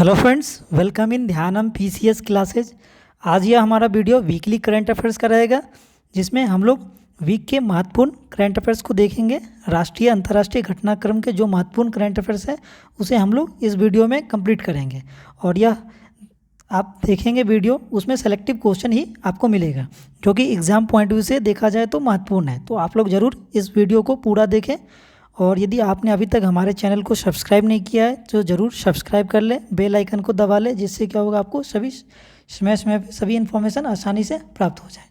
Hello friends, welcome in Dhyanam PCS classes. आज यह हमारा वीडियो वीकली करंट अफेयर्स का रहेगा, जिसमें हम लोग वीक के महत्वपूर्ण करंट अफेयर्स को देखेंगे। राष्ट्रीय अंतर्राष्ट्रीय घटनाक्रम के जो महत्वपूर्ण करंट अफेयर्स है उसे हम लोग इस वीडियो में कंप्लीट करेंगे। और यह आप देखेंगे वीडियो, उसमें सेलेक्टिव क्वेश्चन ही आपको मिलेगा, जो कि एग्ज़ाम पॉइंट व्यू से देखा जाए तो महत्वपूर्ण है। तो आप लोग ज़रूर इस वीडियो को पूरा देखें। और यदि आपने अभी तक हमारे चैनल को सब्सक्राइब नहीं किया है तो ज़रूर सब्सक्राइब कर लें, बेल आइकन को दबा लें, जिससे क्या होगा, आपको सभी समय समय पे सभी इन्फॉर्मेशन आसानी से प्राप्त हो जाए।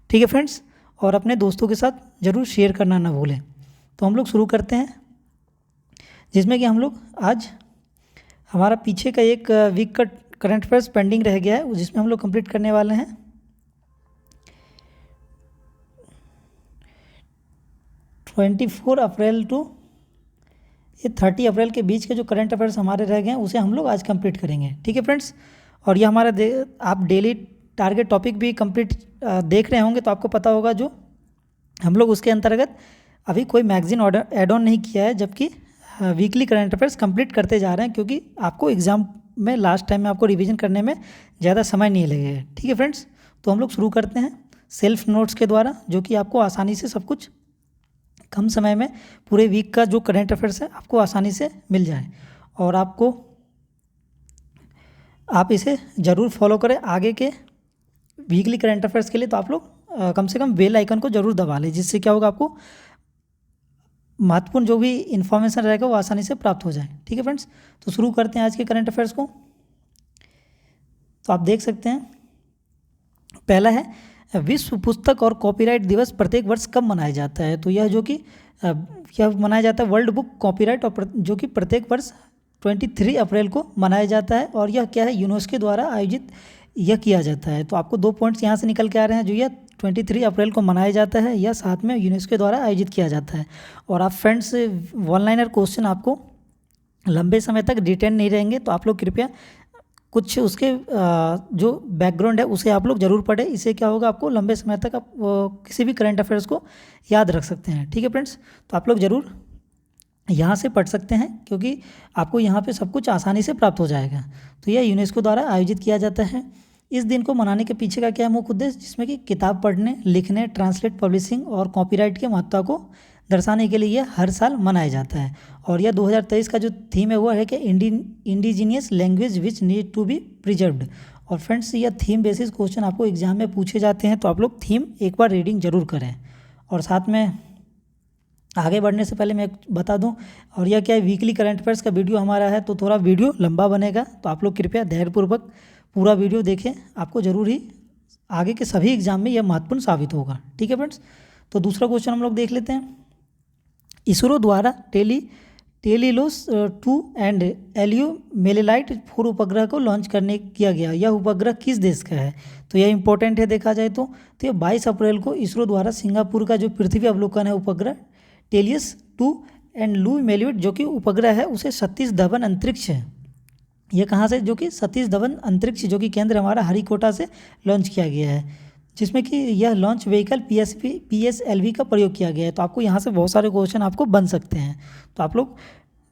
ठीक है फ्रेंड्स, और अपने दोस्तों के साथ ज़रूर शेयर करना ना भूलें। तो हम लोग शुरू करते हैं, जिसमें कि हम लोग आज हमारा पीछे का एक वीक का करंट अफेयर्स पेंडिंग रह गया है, जिसमें हम लोग कंप्लीट करने वाले हैं। 24 अप्रैल टू 30 अप्रैल के बीच के जो करंट अफेयर्स हमारे रह गए हैं उसे हम लोग आज कंप्लीट करेंगे। ठीक है फ्रेंड्स, और ये हमारा आप डेली टारगेट टॉपिक भी कंप्लीट देख रहे होंगे, तो आपको पता होगा जो हम लोग उसके अंतर्गत अभी कोई मैगजीन एड ऑन नहीं किया है, जबकि वीकली करंट अफेयर्स कंप्लीट करते जा रहे हैं, क्योंकि आपको एग्ज़ाम में लास्ट टाइम में आपको रिवीजन करने में ज़्यादा समय नहीं लगेगा। ठीक है फ्रेंड्स, तो हम लोग शुरू करते हैं सेल्फ नोट्स के द्वारा, जो कि आपको आसानी से सब कुछ कम समय में पूरे वीक का जो करंट अफेयर्स है आपको आसानी से मिल जाए। और आप इसे ज़रूर फॉलो करें आगे के वीकली करंट अफेयर्स के लिए। तो आप लोग कम से कम बेल आइकन को ज़रूर दबा लें, जिससे क्या होगा, आपको महत्वपूर्ण जो भी इन्फॉर्मेशन रहेगा वो आसानी से प्राप्त हो जाए। ठीक है फ्रेंड्स, तो शुरू करते हैं आज के करंट अफेयर्स को। तो आप देख सकते हैं, पहला है विश्व पुस्तक और कॉपीराइट दिवस प्रत्येक वर्ष कब मनाया जाता है। तो यह जो कि यह मनाया जाता है वर्ल्ड बुक कॉपीराइट, और जो कि प्रत्येक वर्ष 23 अप्रैल को मनाया जाता है। और यह क्या है, यूनेस्को द्वारा आयोजित यह किया जाता है। तो आपको 2 पॉइंट्स यहाँ से निकल के आ रहे हैं, जो यह 23 अप्रैल को मनाया जाता है, यह साथ में यूनेस्को द्वारा आयोजित किया जाता है। और आप फ्रेंड्स, वन लाइनर क्वेश्चन आपको लंबे समय तक रिटेन नहीं रहेंगे, तो आप लोग कृपया कुछ उसके जो बैकग्राउंड है उसे आप लोग ज़रूर पढ़ें। इससे क्या होगा, आपको लंबे समय तक आप किसी भी करंट अफेयर्स को याद रख सकते हैं। ठीक है फ्रेंड्स, तो आप लोग ज़रूर यहाँ से पढ़ सकते हैं, क्योंकि आपको यहाँ पे सब कुछ आसानी से प्राप्त हो जाएगा। तो यह यूनेस्को द्वारा आयोजित किया जाता है। इस दिन को मनाने के पीछे का क्या है मुख्य उद्देश्य, जिसमें कि किताब पढ़ने, लिखने, ट्रांसलेट, पब्लिशिंग और कॉपीराइट के महत्व को दर्शाने के लिए यह हर साल मनाया जाता है। और यह 2023 का जो थीम है वो है कि indigenous language which need to be preserved. और फ्रेंड्स, यह थीम बेसिस क्वेश्चन आपको एग्जाम में पूछे जाते हैं, तो आप लोग थीम एक बार रीडिंग जरूर करें। और साथ में आगे बढ़ने से पहले मैं बता दूं, और यह क्या है, वीकली करंट अफेयर्स का वीडियो हमारा है, तो थोड़ा वीडियो लंबा बनेगा, तो आप लोग कृपया धैर्यपूर्वक पूरा वीडियो देखें। आपको ज़रूर ही आगे के सभी एग्जाम में यह महत्वपूर्ण साबित होगा। ठीक है फ्रेंड्स, तो दूसरा क्वेश्चन हम लोग देख लेते हैं। इसरो द्वारा टेलीलोस 2 एंड एलियो मेलेलाइट 4 उपग्रह को लॉन्च किया गया। यह उपग्रह किस देश का है? तो यह इंपॉर्टेंट है देखा जाए तो यह 22 अप्रैल को इसरो द्वारा सिंगापुर का जो पृथ्वी अवलोकन है उपग्रह टेलियस 2 एंड लू मेलियोट जो कि उपग्रह है, उसे सतीश धवन अंतरिक्ष है, यह कहाँ से, जो कि सतीश धवन अंतरिक्ष जो कि केंद्र हमारा हरिकोटा से लॉन्च किया गया है, जिसमें कि यह लॉन्च व्हीकल PSLV का प्रयोग किया गया है। तो आपको यहाँ से बहुत सारे क्वेश्चन आपको बन सकते हैं। तो आप लोग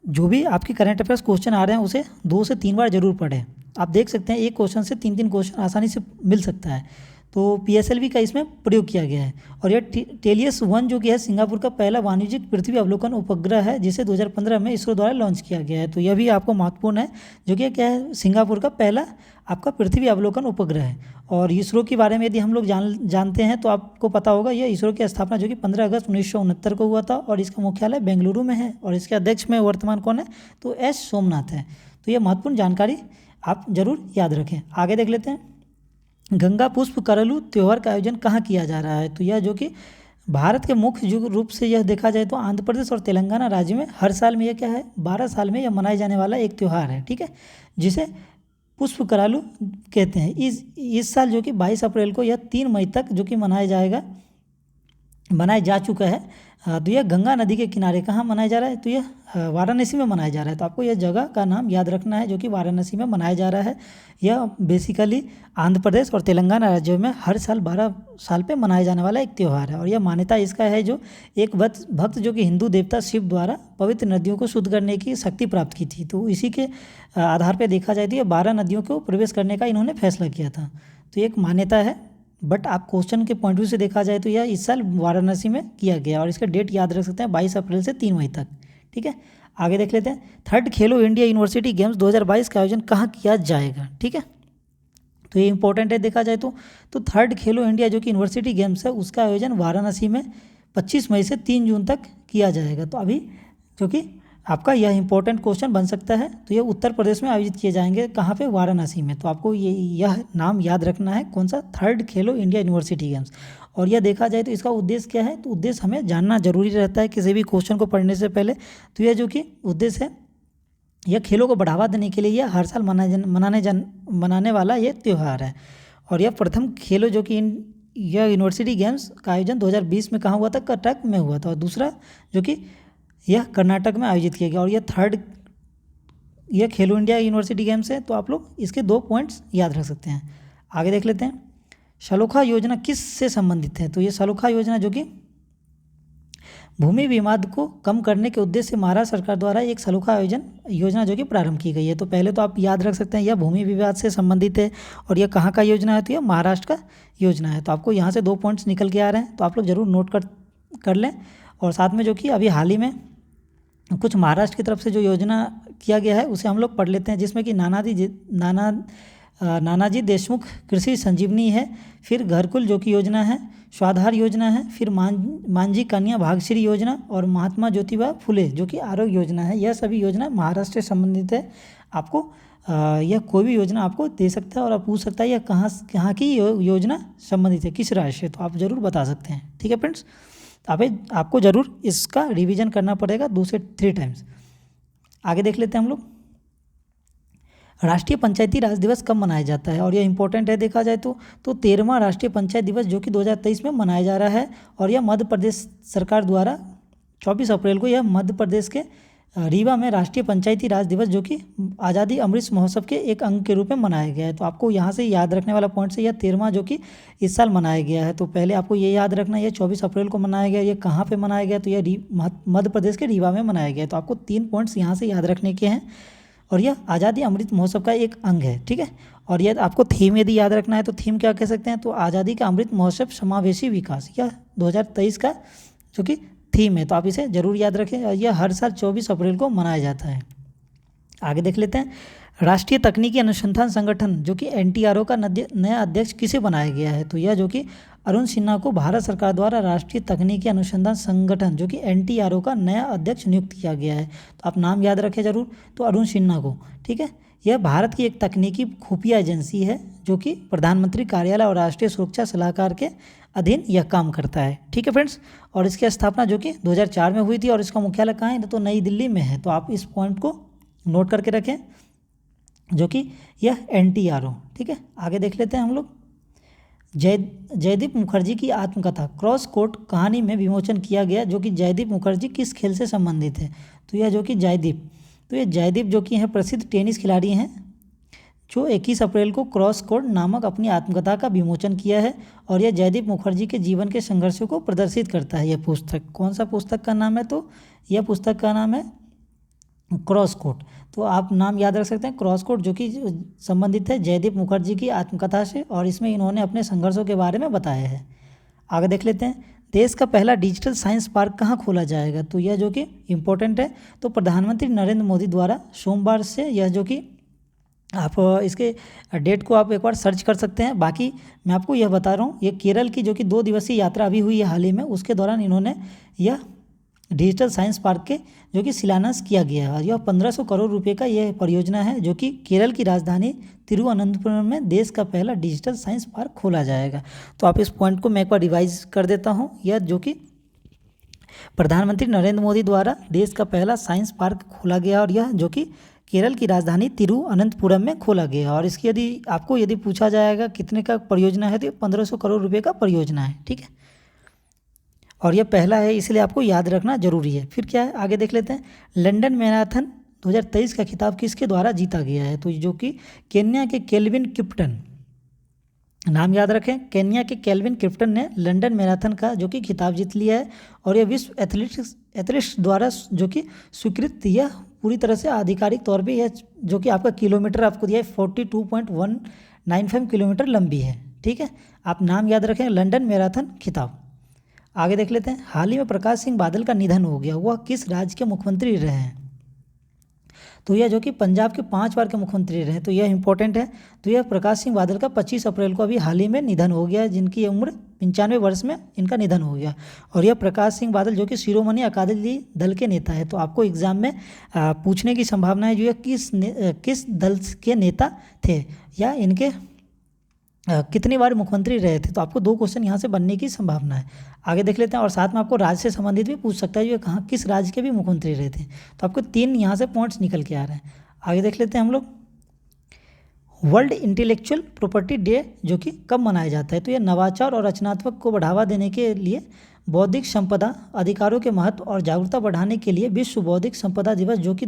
जो भी आपके करंट अफेयर्स क्वेश्चन आ रहे हैं उसे 2 से 3 बार जरूर पढ़ें। आप देख सकते हैं एक क्वेश्चन से 3-3 क्वेश्चन आसानी से मिल सकता है। तो PSLV का इसमें प्रयोग किया गया है। और यह टेलियस 1 जो कि है सिंगापुर का पहला वाणिज्यिक पृथ्वी अवलोकन उपग्रह है, जिसे 2015 में इसरो द्वारा लॉन्च किया गया है। तो यह भी आपको महत्वपूर्ण है, जो कि क्या है, सिंगापुर का पहला आपका पृथ्वी अवलोकन उपग्रह है। और इसरो के बारे में यदि हम लोग जानते हैं तो आपको पता होगा, यह इसरो की स्थापना जो कि 15 अगस्त 1969 को हुआ था, और इसका मुख्यालय बेंगलुरु में है, और इसके अध्यक्ष में वर्तमान कौन है, तो S सोमनाथ है। तो यह महत्वपूर्ण जानकारी आप जरूर याद रखें। आगे देख लेते हैं, गंगा पुष्प करलू त्यौहार का आयोजन कहाँ किया जा रहा है। तो यह जो कि भारत के मुख्य रूप से यह देखा जाए तो आंध्र प्रदेश और तेलंगाना राज्य में हर साल में यह क्या है, 12 साल में यह मनाए जाने वाला एक त्यौहार है। ठीक है, जिसे पुष्प करालू कहते हैं। इस साल जो कि 22 अप्रैल को यह 3 मई तक जो कि मनाया जा चुका है तो यह गंगा नदी के किनारे कहाँ मनाया जा रहा है, तो यह वाराणसी में मनाया जा रहा है। तो आपको यह जगह का नाम याद रखना है जो कि वाराणसी में मनाया जा रहा है। यह बेसिकली आंध्र प्रदेश और तेलंगाना राज्यों में हर साल 12 साल पे मनाया जाने वाला एक त्यौहार है। और यह मान्यता इसका है जो एक भक्त जो कि हिंदू देवता शिव द्वारा पवित्र नदियों को शुद्ध करने की शक्ति प्राप्त की थी, तो इसी के आधार पर देखा जाए तो ये 12 नदियों को प्रवेश करने का इन्होंने फैसला किया था। तो एक मान्यता है, बट आप क्वेश्चन के पॉइंट व्यू से देखा जाए तो यह इस साल वाराणसी में किया गया और इसका डेट याद रख सकते हैं 22 अप्रैल से 3 मई तक। ठीक है, आगे देख लेते हैं। थर्ड खेलो इंडिया यूनिवर्सिटी गेम्स 2022 का आयोजन कहाँ किया जाएगा। ठीक है, तो ये इंपॉर्टेंट है देखा जाए तो थर्ड खेलो इंडिया जो कि यूनिवर्सिटी गेम्स है उसका आयोजन वाराणसी में 25 मई से 3 जून तक किया जाएगा। तो अभी जो कि आपका यह इंपॉर्टेंट क्वेश्चन बन सकता है, तो ये उत्तर प्रदेश में आयोजित किए जाएंगे, कहाँ पे, वाराणसी में। तो आपको यह नाम याद रखना है, कौन सा, थर्ड खेलो इंडिया यूनिवर्सिटी गेम्स। और यह देखा जाए तो इसका उद्देश्य क्या है, तो उद्देश्य हमें जानना जरूरी रहता है किसी भी क्वेश्चन को पढ़ने से पहले। तो यह जो कि उद्देश्य है, यह खेलों को बढ़ावा देने के लिए यह हर साल मनाने वाला ये त्यौहार है। और यह प्रथम खेलो जो कि यह यूनिवर्सिटी गेम्स का आयोजन 2020 में कहाँ हुआ था, कर्नाटक में हुआ था। और दूसरा जो कि यह कर्नाटक में आयोजित किया गया। और यह थर्ड यह खेलो इंडिया यूनिवर्सिटी गेम्स है, तो आप लोग इसके 2 पॉइंट्स याद रख सकते हैं। आगे देख लेते हैं, सलोखा योजना किस से संबंधित है। तो ये सलोखा योजना जो कि भूमि विवाद को कम करने के उद्देश्य से महाराष्ट्र सरकार द्वारा एक सलोखा योजना जो कि प्रारंभ की गई है। तो पहले तो आप याद रख सकते हैं यह भूमि विवाद से संबंधित है और यह कहाँ का योजना है, तो यह महाराष्ट्र का योजना है। तो आपको यहाँ से 2 पॉइंट्स निकल के आ रहे हैं, तो आप लोग जरूर नोट कर लें। और साथ में जो कि अभी हाल ही में कुछ महाराष्ट्र की तरफ से जो योजना किया गया है उसे हम लोग पढ़ लेते हैं, जिसमें कि नानाजी देशमुख कृषि संजीवनी है, फिर घरकुल जो कि योजना है, स्वाधार योजना है, फिर मांझी कन्या भाग्यश्री योजना और महात्मा ज्योतिबा फुले जो कि आरोग्य योजना है। यह सभी योजना महाराष्ट्र से संबंधित है। आपको यह कोई भी योजना आपको दे सकता है और आप पूछ सकता है यह कहाँ की योजना संबंधित है, किस राज्य से, तो आप ज़रूर बता सकते हैं। ठीक है फ्रेंड्स, आपको ज़रूर इसका रिवीजन करना पड़ेगा 2 से 3 टाइम्स। आगे देख लेते हैं हम लोग, राष्ट्रीय पंचायती राज दिवस कब मनाया जाता है। और यह इंपॉर्टेंट है देखा जाए तो 13वां राष्ट्रीय पंचायत दिवस जो कि 2023 में मनाया जा रहा है। और यह मध्य प्रदेश सरकार द्वारा 24 अप्रैल को यह मध्य प्रदेश के रीवा में राष्ट्रीय पंचायती राज दिवस जो कि आज़ादी अमृत महोत्सव के एक अंग के रूप में मनाया गया है। तो आपको यहाँ से याद रखने वाला पॉइंट है यह 13वां जो कि इस साल मनाया गया है। तो पहले आपको ये याद रखना है यह 24 अप्रैल को मनाया गया। ये कहाँ पे मनाया गया, तो यह मध्य प्रदेश के रीवा में मनाया गया। तो आपको 3 पॉइंट्स यहाँ से याद रखने के हैं और यह आज़ादी अमृत महोत्सव का एक अंग है। ठीक है, और यह आपको थीम यदि याद रखना है तो थीम क्या कह सकते हैं, तो आज़ादी का अमृत महोत्सव समावेशी विकास, यह 2023 का जो कि थीम है। तो आप इसे जरूर याद रखें और यह हर साल 24 अप्रैल को मनाया जाता है। आगे देख लेते हैं, राष्ट्रीय तकनीकी अनुसंधान संगठन जो कि NTRO का नया अध्यक्ष किसे बनाया गया है। तो यह जो कि अरुण सिन्हा को भारत सरकार द्वारा राष्ट्रीय तकनीकी अनुसंधान संगठन जो कि NTRO का नया अध्यक्ष नियुक्त किया गया है। तो आप नाम याद रखें जरूर, तो अरुण सिन्हा को। ठीक है, यह भारत की एक तकनीकी खुफिया एजेंसी है जो कि प्रधानमंत्री कार्यालय और राष्ट्रीय सुरक्षा सलाहकार के अधीन यह काम करता है। ठीक है फ्रेंड्स, और इसकी स्थापना जो कि 2004 में हुई थी और इसका मुख्यालय कहाँ है, तो नई दिल्ली में है। तो आप इस पॉइंट को नोट करके रखें जो कि यह NTRO। ठीक है, आगे देख लेते हैं हम लोग, जयदीप मुखर्जी की आत्मकथा क्रॉस कोर्ट कहानी में विमोचन किया गया जो कि जयदीप मुखर्जी किस खेल से संबंधित है। तो यह जो कि जयदीप जो कि हैं प्रसिद्ध टेनिस खिलाड़ी हैं जो 21 अप्रैल को क्रॉस कोर्ट नामक अपनी आत्मकथा का विमोचन किया है। और यह जयदीप मुखर्जी के जीवन के संघर्षों को प्रदर्शित करता है। यह पुस्तक कौन सा पुस्तक का नाम है, तो यह पुस्तक का नाम है क्रॉस कोर्ट। तो आप नाम याद रख सकते हैं क्रॉस कोर्ट जो कि संबंधित है जयदीप मुखर्जी की आत्मकथा से और इसमें इन्होंने अपने संघर्षों के बारे में बताया है। आगे देख लेते हैं, देश का पहला डिजिटल साइंस पार्क कहाँ खोला जाएगा। तो यह जो कि इम्पोर्टेंट है, तो प्रधानमंत्री नरेंद्र मोदी द्वारा सोमवार से, यह जो कि आप इसके डेट को आप एक बार सर्च कर सकते हैं। बाकी मैं आपको यह बता रहा हूँ, ये केरल की जो कि 2 दिवसीय यात्रा अभी हुई है हाल ही में, उसके दौरान इन्होंने यह डिजिटल साइंस पार्क के जो कि शिलान्यास किया गया है। यह 1500 करोड़ रुपए का यह परियोजना है जो कि केरल की राजधानी तिरुवनंतपुरम में देश का पहला डिजिटल साइंस पार्क खोला जाएगा। तो आप इस पॉइंट को मैं एक बार रिवाइज कर देता हूँ, यह जो कि प्रधानमंत्री नरेंद्र मोदी द्वारा देश का पहला साइंस पार्क खोला गया और यह जो कि केरल की राजधानी तिरुवनंतपुरम में खोला गया। और इसकी यदि पूछा जाएगा कितने का परियोजना है, तो 1500 करोड़ रुपये का परियोजना है। ठीक है, और यह पहला है इसलिए आपको याद रखना जरूरी है। फिर क्या है आगे देख लेते हैं। लंदन मैराथन 2023 का खिताब किसके द्वारा जीता गया है? तो जो कि केन्या के केल्विन किप्टन, नाम याद रखें, केन्या के केल्विन किप्टन ने लंदन मैराथन का जो कि खिताब जीत लिया है। और यह विश्व एथलेटिक्स द्वारा जो कि स्वीकृत, यह पूरी तरह से आधिकारिक तौर पे यह जो कि आपका किलोमीटर आपको दिया है 42.195 किलोमीटर लंबी है। ठीक है, आप नाम याद रखें, लंदन मैराथन खिताब। आगे देख लेते हैं। हाल ही में प्रकाश सिंह बादल का निधन हो गया, वह किस राज्य के मुख्यमंत्री रहे हैं? तो यह जो कि पंजाब के 5 बार के मुख्यमंत्री रहे, तो यह इंपॉर्टेंट है। तो यह प्रकाश सिंह बादल का 25 अप्रैल को अभी हाल ही में निधन हो गया, जिनकी उम्र 95 वर्ष में इनका निधन हो गया। और यह प्रकाश सिंह बादल जो कि शिरोमणि अकाली दल के नेता है। तो आपको एग्जाम में पूछने की संभावना है जो यह किस दल के नेता थे या इनके कितनी बार मुख्यमंत्री रहे थे। तो आपको 2 क्वेश्चन यहाँ से बनने की संभावना है। आगे देख लेते हैं। और साथ में आपको राज्य से संबंधित भी पूछ सकता है, जो कहाँ किस राज्य के भी मुख्यमंत्री रहे थे। तो आपको 3 यहाँ से पॉइंट्स निकल के आ रहे हैं। आगे देख लेते हैं हम लोग। वर्ल्ड इंटेलेक्चुअल प्रॉपर्टी डे जो कि कब मनाया जाता है? तो यह नवाचार और रचनात्मक को बढ़ावा देने के लिए, बौद्धिक संपदा अधिकारों के महत्व और जागरूकता बढ़ाने के लिए विश्व बौद्धिक संपदा दिवस जो कि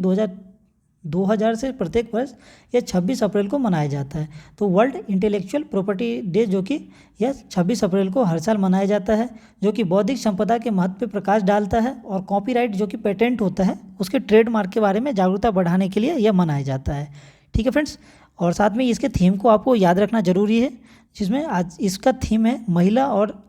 2000 से प्रत्येक वर्ष यह 26 अप्रैल को मनाया जाता है। तो वर्ल्ड इंटेलेक्चुअल प्रॉपर्टी डे जो कि यह 26 अप्रैल को हर साल मनाया जाता है, जो कि बौद्धिक संपदा के महत्व पर प्रकाश डालता है और कॉपीराइट जो कि पेटेंट होता है उसके ट्रेडमार्क के बारे में जागरूकता बढ़ाने के लिए यह मनाया जाता है। ठीक है फ्रेंड्स, और साथ में इसके थीम को आपको याद रखना जरूरी है, जिसमें आज इसका थीम है महिला और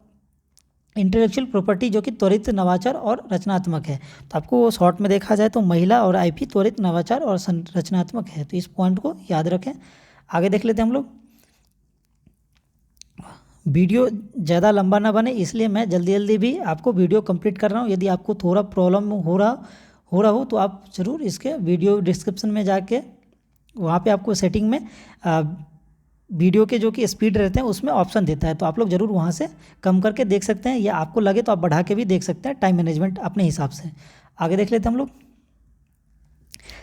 इंटेलेक्चुअल प्रॉपर्टी जो कि त्वरित, नवाचार और रचनात्मक है। तो आपको शॉर्ट में देखा जाए तो महिला और आईपी त्वरित, नवाचार और रचनात्मक है। तो इस पॉइंट को याद रखें। आगे देख लेते हैं हम लोग। वीडियो ज़्यादा लंबा ना बने इसलिए मैं जल्दी भी आपको वीडियो कंप्लीट कर रहा हूँ। यदि आपको थोड़ा प्रॉब्लम हो रहा हो तो आप ज़रूर इसके वीडियो डिस्क्रिप्शन में जाके वहाँ पे आपको सेटिंग में वीडियो के जो कि स्पीड रहते हैं उसमें ऑप्शन देता है, तो आप लोग ज़रूर वहाँ से कम करके देख सकते हैं, या आपको लगे तो आप बढ़ा के भी देख सकते हैं, टाइम मैनेजमेंट अपने हिसाब से। आगे देख लेते हैं हम लोग।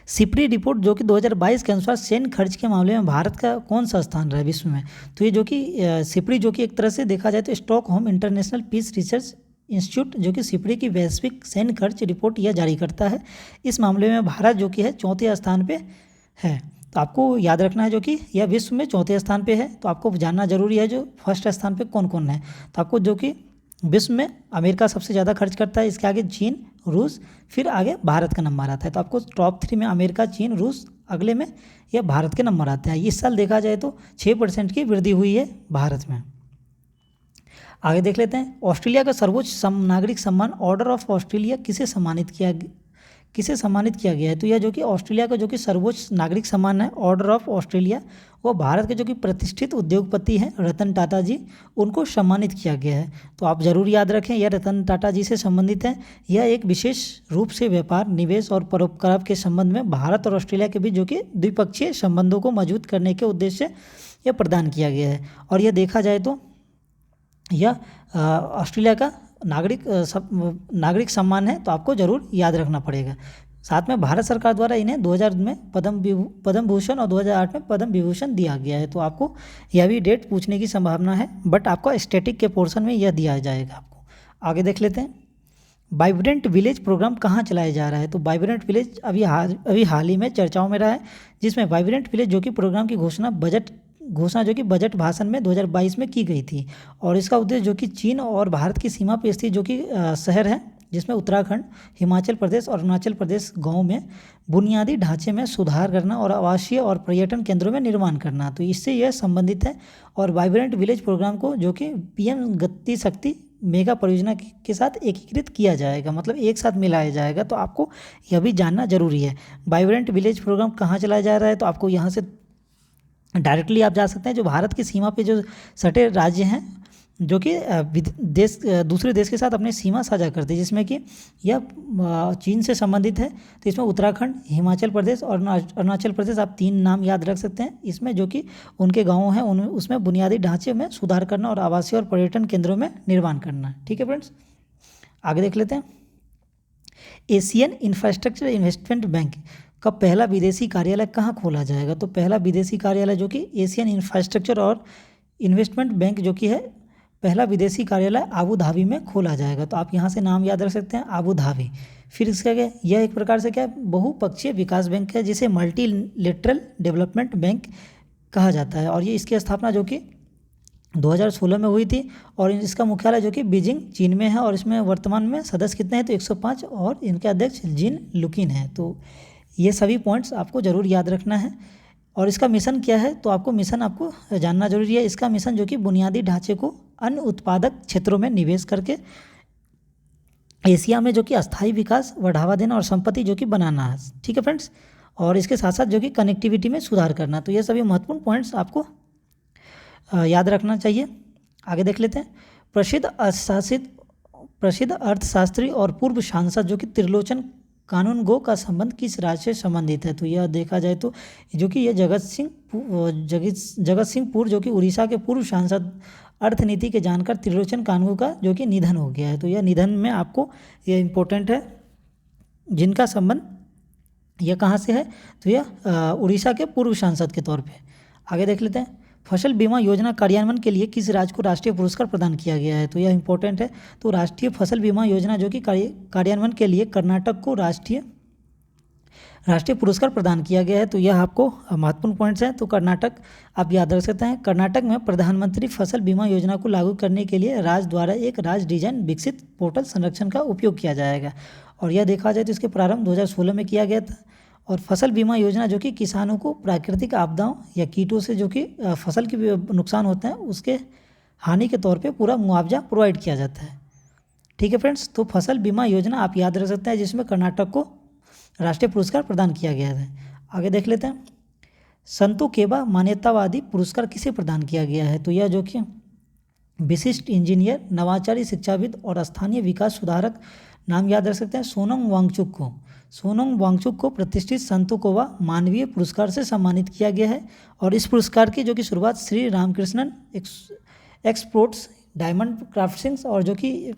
सिपरी रिपोर्ट जो कि 2022 के अनुसार सैन्य खर्च के मामले में भारत का कौन सा स्थान रहा है विश्व में? तो ये जो कि सिपरी जो कि एक तरह से देखा जाए तो Stockholm International Peace Research Institute जो कि सिपरी की वैश्विक सैन्य खर्च रिपोर्ट यह जारी करता है। इस मामले में भारत जो कि है 4थे स्थान पे है। तो आपको याद रखना है जो कि यह विश्व में 4थे स्थान पे है। तो आपको जानना जरूरी है जो फर्स्ट स्थान पे कौन कौन है। तो आपको जो कि विश्व में अमेरिका सबसे ज़्यादा खर्च करता है, इसके आगे चीन, रूस, फिर आगे भारत का नंबर आता है। तो आपको टॉप 3 में अमेरिका, चीन, रूस, अगले में यह भारत के नंबर आते हैं। इस साल देखा जाए तो 6% की वृद्धि हुई है भारत में। आगे देख लेते हैं। ऑस्ट्रेलिया का सर्वोच्च नागरिक सम्मान ऑर्डर ऑफ ऑस्ट्रेलिया किसे सम्मानित किया गया है? तो यह जो कि ऑस्ट्रेलिया का जो कि सर्वोच्च नागरिक सम्मान है ऑर्डर ऑफ ऑस्ट्रेलिया, वो भारत के जो कि प्रतिष्ठित उद्योगपति हैं रतन टाटा जी, उनको सम्मानित किया गया है। तो आप जरूर याद रखें, यह रतन टाटा जी से संबंधित है। यह एक विशेष रूप से व्यापार, निवेश और परोपकार के संबंध में भारत और ऑस्ट्रेलिया के बीच जो कि द्विपक्षीय संबंधों को मजबूत करने के उद्देश्य से यह प्रदान किया गया है। और यह देखा जाए तो यह ऑस्ट्रेलिया का नागरिक सम्मान है, तो आपको ज़रूर याद रखना पड़ेगा। साथ में भारत सरकार द्वारा इन्हें 2000 में पद्म भूषण और 2008 में पद्म विभूषण दिया गया है। तो आपको यह भी डेट पूछने की संभावना है, बट आपको स्टैटिक के पोर्शन में यह दिया जाएगा आपको। आगे देख लेते हैं। वाइब्रेंट विलेज प्रोग्राम कहाँ चलाया जा रहा है? तो वाइब्रेंट विलेज अभी हाल ही में चर्चाओं में रहा है, जिसमें वाइब्रेंट विलेज जो कि प्रोग्राम की घोषणा जो कि बजट भाषण में 2022 में की गई थी। और इसका उद्देश्य जो कि चीन और भारत की सीमा पर स्थित जो कि शहर है, जिसमें उत्तराखंड, हिमाचल प्रदेश और अरुणाचल प्रदेश गाँव में बुनियादी ढांचे में सुधार करना और आवासीय और पर्यटन केंद्रों में निर्माण करना, तो इससे यह संबंधित है। और वाइब्रेंट विलेज प्रोग्राम को जो कि पीएम गति शक्ति मेगा परियोजना के साथ एकीकृत किया जाएगा, मतलब एक साथ मिलाया जाएगा। तो आपको यह भी जानना जरूरी है। वाइब्रेंट विलेज प्रोग्राम कहाँ चलाया जा रहा है? तो आपको यहाँ से डायरेक्टली आप जा सकते हैं, जो भारत की सीमा पे जो सटे राज्य हैं जो कि दूसरे देश के साथ अपनी सीमा साझा करते हैं, जिसमें कि यह चीन से संबंधित है। तो इसमें उत्तराखंड, हिमाचल प्रदेश और अरुणाचल प्रदेश, आप 3 नाम याद रख सकते हैं। इसमें जो कि उनके गाँव हैं उसमें बुनियादी ढांचे में सुधार करना और आवासीय और पर्यटन केंद्रों में निर्माण करना। ठीक है फ्रेंड्स, आगे देख लेते हैं। एशियन इंफ्रास्ट्रक्चर इन्वेस्टमेंट बैंक का पहला विदेशी कार्यालय कहाँ खोला जाएगा? तो पहला विदेशी कार्यालय जो कि एशियन इंफ्रास्ट्रक्चर और इन्वेस्टमेंट बैंक जो कि है पहला विदेशी कार्यालय आबू धाबी में खोला जाएगा। तो आप यहाँ से नाम याद रख सकते हैं, आबू धाबी। फिर इसका क्या, यह एक प्रकार से क्या बहुपक्षीय विकास बैंक है, जिसे मल्टीलेटरल डेवलपमेंट बैंक कहा जाता है। और ये इसकी स्थापना जो कि 2016 में हुई थी, और इसका मुख्यालय जो कि बीजिंग चीन में है। और इसमें वर्तमान में सदस्य कितने हैं, तो 105, और इनके अध्यक्ष जिन लुकिन हैं। तो ये सभी पॉइंट्स आपको ज़रूर याद रखना है। और इसका मिशन क्या है, तो आपको मिशन आपको जानना जरूरी है। इसका मिशन जो कि बुनियादी ढांचे को अन्य उत्पादक क्षेत्रों में निवेश करके एशिया में जो कि अस्थायी विकास बढ़ावा देना और संपत्ति जो कि बनाना है, ठीक है फ्रेंड्स। और इसके साथ साथ जो कि कनेक्टिविटी में सुधार करना। तो ये सभी महत्वपूर्ण पॉइंट्स आपको याद रखना चाहिए। आगे देख लेते हैं। प्रसिद्ध अर्थशास्त्री और पूर्व सांसद जो कि त्रिलोचन कानूनगो का संबंध किस राज्य से संबंधित है, तो यह देखा जाए तो जो कि यह जगत सिंहपुर जो कि उड़ीसा के पूर्व सांसद अर्थनीति के जानकार त्रिलोचन कानूनगो का जो कि निधन हो गया है। तो यह निधन में आपको यह इम्पोर्टेंट है, जिनका संबंध यह कहाँ से है, तो यह उड़ीसा के पूर्व सांसद के तौर पे। आगे देख लेते हैं। फसल बीमा योजना कार्यान्वयन के लिए किस राज्य को राष्ट्रीय पुरस्कार प्रदान किया गया है, तो यह इंपॉर्टेंट है। तो राष्ट्रीय फसल बीमा योजना जो कि कार्यान्वयन के लिए कर्नाटक को राष्ट्रीय पुरस्कार प्रदान किया गया है। तो यह आपको महत्वपूर्ण पॉइंट्स हैं। तो कर्नाटक आप याद रख सकते हैं। कर्नाटक में प्रधानमंत्री फसल बीमा योजना को लागू करने के लिए राज्य द्वारा एक राज्य डिजाइन विकसित पोर्टल संरक्षण का उपयोग किया जाएगा। और यह देखा जाए तो इसके प्रारंभ 2016 में किया गया था। और फसल बीमा योजना जो कि किसानों को प्राकृतिक आपदाओं या कीटों से जो कि फसल के नुकसान होते हैं उसके हानि के तौर पे पूरा मुआवजा प्रोवाइड किया जाता है, ठीक है फ्रेंड्स। तो फसल बीमा योजना आप याद रख सकते हैं, जिसमें कर्नाटक को राष्ट्रीय पुरस्कार प्रदान किया गया है। आगे देख लेते हैं। संतो केबा मान्यतावादी पुरस्कार किसे प्रदान किया गया है, तो यह जो कि विशिष्ट इंजीनियर, नवाचारी शिक्षाविद और स्थानीय विकास सुधारक, नाम याद रख सकते हैं, सोनम वांगचुक को प्रतिष्ठित संतो कोबा मानवीय पुरस्कार से सम्मानित किया गया है। और इस पुरस्कार की जो कि शुरुआत श्री रामकृष्णन एक्सपोर्ट्स डायमंड क्राफ्टिंग्स और जो कि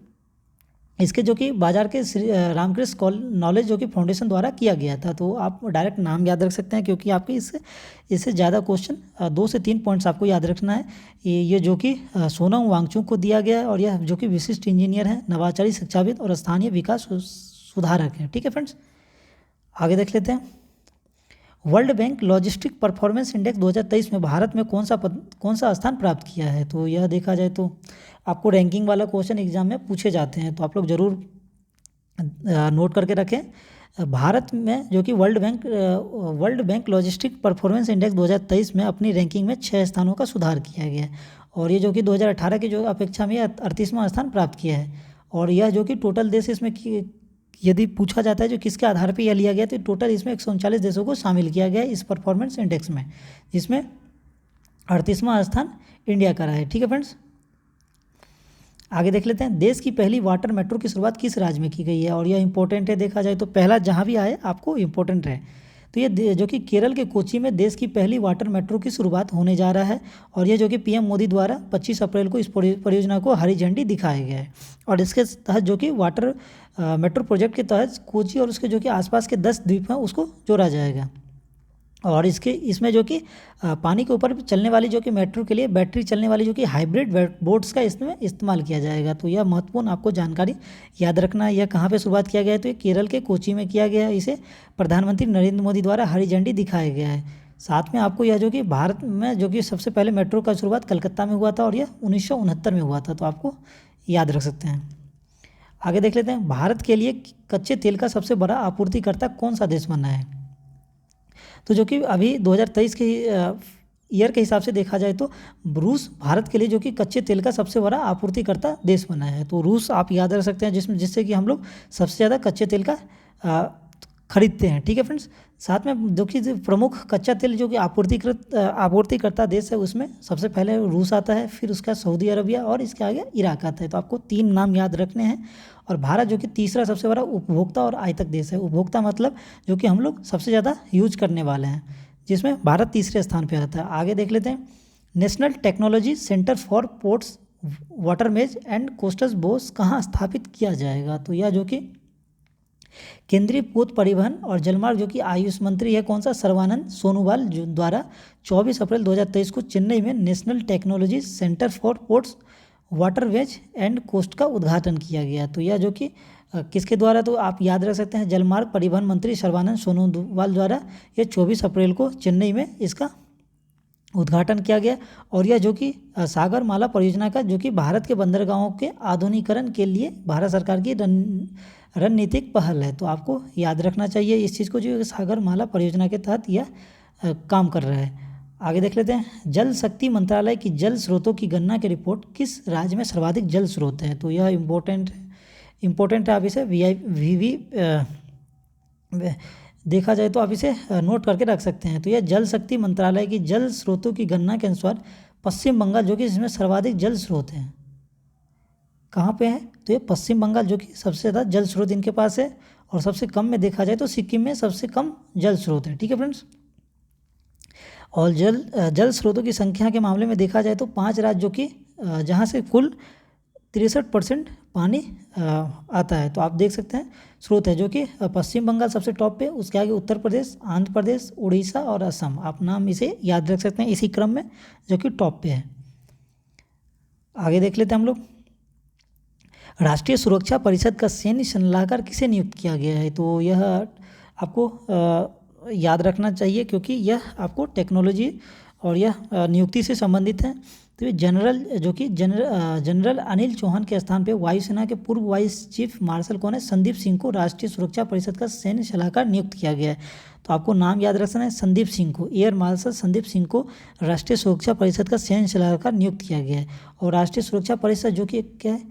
इसके जो कि बाजार के श्री रामकृष्ण नॉलेज जो कि फाउंडेशन द्वारा किया गया था। तो आप डायरेक्ट नाम याद रख सकते हैं, क्योंकि आपके इससे ज़्यादा क्वेश्चन 2 से 3 पॉइंट्स आपको याद रखना है। ये जो कि सोनम वांगचुक को दिया गया है, और यह जो कि विशिष्ट इंजीनियर हैं, नवाचारी शिक्षाविद और स्थानीय विकास सुधारक हैं, ठीक है फ्रेंड्स। आगे देख लेते हैं। World bank logistic performance index 2023 में भारत में कौन सा स्थान प्राप्त किया है, तो यह देखा जाए तो आपको रैंकिंग वाला क्वेश्चन एग्जाम में पूछे जाते हैं, तो आप लोग ज़रूर नोट करके रखें। भारत में जो कि world bank logistic performance index 2023 में अपनी रैंकिंग में 6 स्थानों का सुधार किया गया है। और ये जो कि 2018 की जो अपेक्षा में 38वां स्थान प्राप्त किया है। और यह जो कि टोटल देश इसमें यदि पूछा जाता है जो किसके आधार पर यह लिया गया, तो टोटल इसमें 139 देशों को शामिल किया गया है इस परफॉर्मेंस इंडेक्स में, जिसमें 38वां स्थान इंडिया का रहा है, ठीक है फ्रेंड्स। आगे देख लेते हैं। देश की पहली वाटर मेट्रो की शुरुआत किस राज्य में की गई है, और यह इंपॉर्टेंट है, देखा जाए तो पहला जहाँ भी आए आपको इंपॉर्टेंट है। तो ये जो कि केरल के कोच्चि में देश की पहली वाटर मेट्रो की शुरुआत होने जा रहा है। और ये जो कि पीएम मोदी द्वारा 25 अप्रैल को इस परियोजना को हरी झंडी दिखाया गया है। और इसके तहत जो कि वाटर मेट्रो प्रोजेक्ट के तहत कोच्चि और उसके जो कि आसपास के 10 द्वीप हैं उसको जोड़ा जाएगा। और इसमें जो कि पानी के ऊपर चलने वाली जो कि मेट्रो के लिए बैटरी चलने वाली जो कि हाइब्रिड बोट्स का इसमें इस्तेमाल किया जाएगा। तो यह महत्वपूर्ण आपको जानकारी याद रखना है। यह कहाँ पे शुरुआत किया गया है, तो ये केरल के कोच्चि में किया गया है। इसे प्रधानमंत्री नरेंद्र मोदी द्वारा हरी झंडी दिखाया गया है। साथ में आपको यह जो कि भारत में जो कि सबसे पहले मेट्रो का शुरुआत कलकत्ता में हुआ था, और यह 1969 में हुआ था। तो आपको याद रख सकते हैं। आगे देख लेते हैं। भारत के लिए कच्चे तेल का सबसे बड़ा आपूर्तिकर्ता कौन सा देश बना है, तो जो कि अभी 2023 के ईयर के हिसाब से देखा जाए तो रूस भारत के लिए जो कि कच्चे तेल का सबसे बड़ा आपूर्तिकर्ता देश बना है। तो रूस आप याद रख सकते हैं, जिससे कि हम लोग सबसे ज़्यादा कच्चे तेल का खरीदते हैं, ठीक है फ्रेंड्स। साथ में जो कि प्रमुख कच्चा तेल जो कि आपूर्तिकर्ता देश है उसमें सबसे पहले रूस आता है, फिर उसका सऊदी अरबिया और इसके आगे इराक आता है। तो आपको 3 नाम याद रखने हैं। और भारत जो कि तीसरा सबसे बड़ा उपभोक्ता और आयातक देश है। उपभोक्ता मतलब जो कि हम लोग सबसे ज़्यादा यूज करने वाले हैं, जिसमें भारत तीसरे स्थान पर आता है। आगे देख लेते हैं। National technology centre for ports waterways and coastal बोस कहाँ स्थापित किया जाएगा, तो यह जो कि केंद्रीय पोत परिवहन और जलमार्ग जो कि आयुष मंत्री है कौन सा, सर्बानंद सोनोवाल द्वारा 24 अप्रैल 2023 को चेन्नई में National technology centre for Ports Waterways and Coast का उद्घाटन किया गया। तो यह जो कि किसके द्वारा, तो आप याद रख सकते हैं जलमार्ग परिवहन मंत्री सर्बानंद सोनोवाल द्वारा ये 24 अप्रैल को चेन्नई में इसका उद्घाटन किया गया। और यह जो कि सागरमाला परियोजना का जो कि भारत के बंदरगाहों के आधुनिकीकरण के लिए भारत सरकार की रणनीतिक पहल है। तो आपको याद रखना चाहिए इस चीज़ को, जो सागरमाला परियोजना के तहत यह काम कर रहा है। आगे देख लेते हैं, जल शक्ति मंत्रालय की जल स्रोतों की गणना की रिपोर्ट, किस राज्य में सर्वाधिक जल स्रोत हैं। तो यह इम्पोर्टेंट है, आप इसे वीवी देखा जाए तो आप इसे नोट करके रख सकते हैं। तो यह जल शक्ति मंत्रालय की जल स्रोतों की गणना के अनुसार पश्चिम बंगाल जो कि इसमें सर्वाधिक जल स्रोत हैं, कहाँ पे है, तो ये पश्चिम बंगाल जो कि सबसे ज़्यादा जल स्रोत इनके पास है। और सबसे कम में देखा जाए तो सिक्किम में सबसे कम जल स्रोत है। ठीक है फ्रेंड्स, और जल स्रोतों की संख्या के मामले में देखा जाए तो 5 राज्य जो कि जहाँ से कुल 63% पानी आता है। तो आप देख सकते हैं स्रोत है जो कि पश्चिम बंगाल सबसे टॉप पे, उसके आगे उत्तर प्रदेश, आंध्र प्रदेश, उड़ीसा और असम। आप नाम इसे याद रख सकते हैं इसी क्रम में, जो कि टॉप पे है। आगे देख लेते हैं हम लोग, राष्ट्रीय सुरक्षा परिषद का सैन्य सलाहकार किसे नियुक्त किया गया है। तो यह आपको याद रखना चाहिए क्योंकि यह आपको टेक्नोलॉजी और यह नियुक्ति से संबंधित है। तो ये जनरल अनिल चौहान के स्थान पे वायुसेना के पूर्व वाइस चीफ मार्शल कौन है, संदीप सिंह को राष्ट्रीय सुरक्षा परिषद का सैन्य सलाहकार नियुक्त किया गया है। तो आपको नाम याद रखना है, संदीप सिंह को, एयर मार्शल संदीप सिंह को राष्ट्रीय सुरक्षा परिषद का सैन्य सलाहकार नियुक्त किया गया है। और राष्ट्रीय सुरक्षा परिषद जो कि क्या है,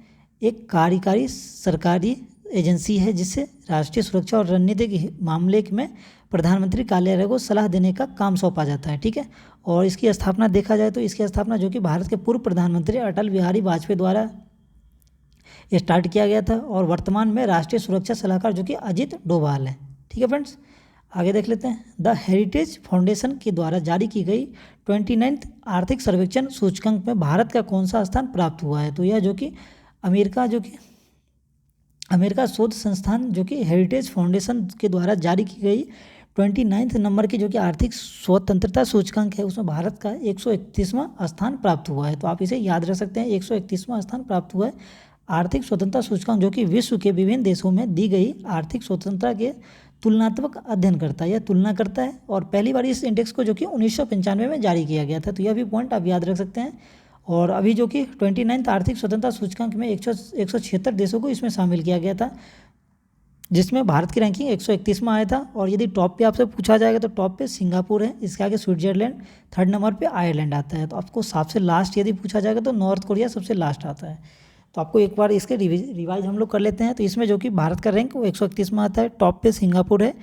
एक कार्यकारी सरकारी एजेंसी है जिससे राष्ट्रीय सुरक्षा और रणनीतिक मामले में प्रधानमंत्री कार्यालय को सलाह देने का काम सौंपा जाता है। ठीक है, और इसकी स्थापना देखा जाए तो इसकी स्थापना जो कि भारत के पूर्व प्रधानमंत्री अटल बिहारी वाजपेयी द्वारा स्टार्ट किया गया था। और वर्तमान में राष्ट्रीय सुरक्षा सलाहकार जो कि अजित डोभाल है। ठीक है फ्रेंड्स, आगे देख लेते हैं, द हेरिटेज फाउंडेशन के द्वारा जारी की गई 29th आर्थिक सर्वेक्षण सूचकांक में भारत का कौन सा स्थान प्राप्त हुआ है। तो यह जो कि अमेरिका शोध संस्थान जो कि हेरिटेज फाउंडेशन के द्वारा जारी की गई 29 नंबर की जो कि आर्थिक स्वतंत्रता सूचकांक है, उसमें भारत का 131वां स्थान प्राप्त हुआ है। तो आप इसे याद रख सकते हैं, 131वां स्थान प्राप्त हुआ है। आर्थिक स्वतंत्रता सूचकांक जो कि विश्व के विभिन्न देशों में दी गई आर्थिक स्वतंत्रता के तुलनात्मक अध्ययन करता है, यह तुलना करता है। और पहली बार इस इंडेक्स को जो कि 1995 में जारी किया गया था। तो यह भी पॉइंट आप याद रख सकते हैं। और अभी जो कि 29 आर्थिक स्वतंत्रता सूचकांक में 176 देशों को इसमें शामिल किया गया था, जिसमें भारत की रैंकिंग 131वां आया था। और यदि टॉप पे आपसे पूछा जाएगा तो टॉप पे सिंगापुर है, इसके आगे स्विट्जरलैंड, 3rd नंबर पे आयरलैंड आता है। तो आपको सबसे लास्ट यदि पूछा जाएगा तो नॉर्थ कोरिया सबसे लास्ट आता है। तो आपको एक बार इसके रिवाइज हम लोग कर लेते हैं। तो इसमें जो कि भारत का रैंक वो 131वां आता है, टॉप पे सिंगापुर है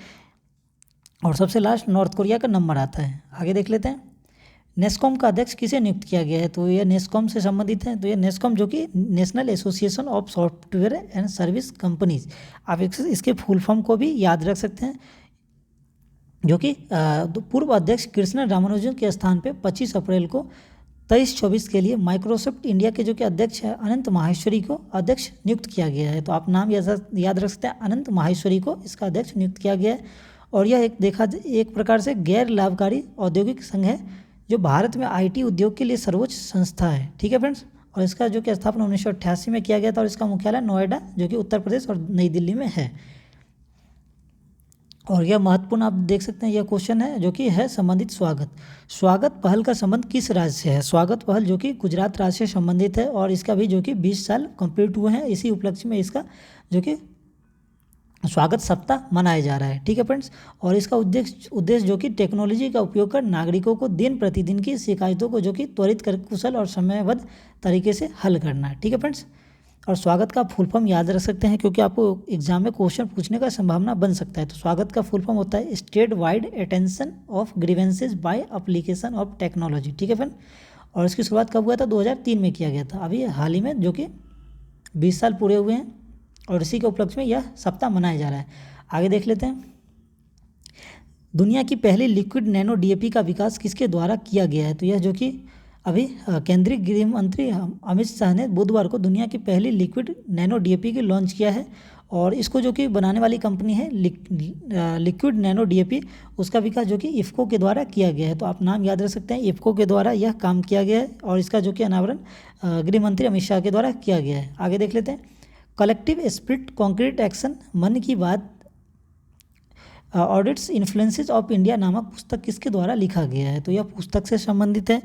और सबसे लास्ट नॉर्थ कोरिया का नंबर आता है। आगे देख लेते हैं, नेस्कॉम का अध्यक्ष किसे नियुक्त किया गया है। तो यह नेस्कॉम से संबंधित है। तो यह नेस्कॉम जो कि national association of software and service companies, आप इसके फुल फॉर्म को भी याद रख सकते हैं, जो कि पूर्व अध्यक्ष कृष्णन रामानुजन के स्थान पे 25 अप्रैल को 23-24 के लिए माइक्रोसॉफ्ट इंडिया के जो कि अध्यक्ष है अनंत माहेश्वरी को अध्यक्ष नियुक्त किया गया है। तो आप नाम याद रख सकते हैं, अनंत माहेश्वरी को इसका अध्यक्ष नियुक्त किया गया है। और यह एक प्रकार से गैर लाभकारी औद्योगिक संघ है जो भारत में आईटी उद्योग के लिए सर्वोच्च संस्था है। ठीक है फ्रेंड्स, और इसका जो कि स्थापना 1988 में किया गया था और इसका मुख्यालय नोएडा जो कि उत्तर प्रदेश और नई दिल्ली में है। और यह महत्वपूर्ण आप देख सकते हैं, यह क्वेश्चन है जो कि है संबंधित स्वागत पहल का संबंध किस राज्य से है। स्वागत पहल जो कि गुजरात राज्य से संबंधित है और इसका भी जो कि 20 साल कंप्लीट हुए हैं। इसी उपलक्ष्य में इसका जो कि स्वागत सप्ताह मनाया जा रहा है। ठीक है फ्रेंड्स, और इसका उद्देश्य जो कि टेक्नोलॉजी का उपयोग कर नागरिकों को दिन प्रतिदिन की शिकायतों को जो कि त्वरित कर कुशल और समयबद्ध तरीके से हल करना है। ठीक है फ्रेंड्स, और स्वागत का फुल फॉर्म याद रख सकते हैं क्योंकि आपको एग्जाम में क्वेश्चन पूछने का संभावना बन सकता है। तो स्वागत का फुल फॉर्म होता है state wide attention of grievances by application of technology. ठीक है फ्रेंड, और इसकी शुरुआत कब हुआ था, 2003 में किया गया था। अभी हाल ही में जो कि 20 साल पूरे हुए हैं और इसी के उपलक्ष्य में यह सप्ताह मनाया जा रहा है। आगे देख लेते हैं, दुनिया की पहली लिक्विड नैनो डीएपी का विकास किसके द्वारा किया गया है। तो यह जो कि अभी केंद्रीय गृह मंत्री अमित शाह ने बुधवार को दुनिया की पहली लिक्विड नैनो डीएपी की लॉन्च किया है और इसको जो कि बनाने वाली कंपनी है लिक्विड नैनो डीएपी, उसका विकास जो कि इफ़को के द्वारा किया गया है। तो आप नाम याद रख सकते हैं, इफ़को के द्वारा यह काम किया गया है और इसका जो कि अनावरण गृह मंत्री अमित शाह के द्वारा किया गया है। आगे देख लेते हैं, कलेक्टिव स्पिरिट कॉन्क्रीट एक्शन मन की बात ऑडिट्स इन्फ्लुएंसेस ऑफ इंडिया नामक पुस्तक किसके द्वारा लिखा गया है। तो यह पुस्तक से संबंधित है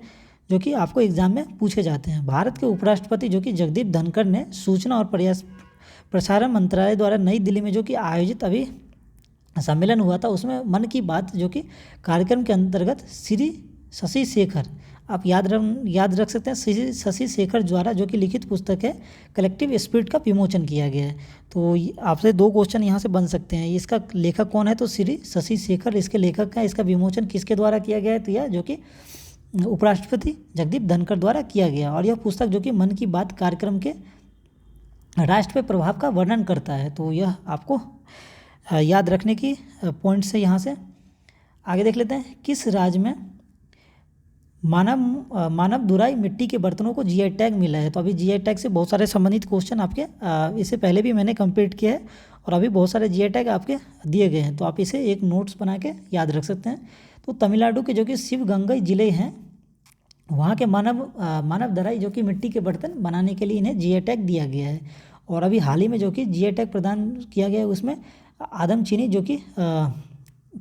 जो कि आपको एग्जाम में पूछे जाते हैं। भारत के उपराष्ट्रपति जो कि जगदीप धनखड़ ने सूचना और प्रसारण मंत्रालय द्वारा नई दिल्ली में जो कि आयोजित अभी सम्मेलन हुआ था, उसमें मन की बात जो कि कार्यक्रम के अंतर्गत श्री शशि शेखर, आप याद रख सकते हैं, श्री शशि शेखर द्वारा जो कि लिखित पुस्तक है कलेक्टिव स्पिरिट का विमोचन किया गया है। तो आपसे 2 क्वेश्चन यहाँ से बन सकते हैं। इसका लेखक कौन है, तो श्री शशि शेखर इसके लेखक हैं। इसका विमोचन किसके द्वारा किया गया है, तो यह जो कि उपराष्ट्रपति जगदीप धनखड़ द्वारा किया गया। और यह पुस्तक जो कि मन की बात कार्यक्रम के राष्ट्र पे प्रभाव का वर्णन करता है। तो यह आपको याद रखने की पॉइंट्स है। यहाँ से आगे देख लेते हैं, किस राज्य में मानव दुराई मिट्टी के बर्तनों को जीआई टैग मिला है। तो अभी जीआई टैग से बहुत सारे संबंधित क्वेश्चन आपके इससे पहले भी मैंने कंप्लीट किया है और अभी बहुत सारे जीआई टैग आपके दिए गए हैं, तो आप इसे एक नोट्स बना के याद रख सकते हैं। तो तमिलनाडु के जो कि शिवगंगई जिले हैं, वहाँ के मानव दराई जो कि मिट्टी के बर्तन बनाने के लिए इन्हें जीआई टैग दिया गया है। और अभी हाल ही में जो कि जीआई टैग प्रदान किया गया है, उसमें आदम चीनी जो कि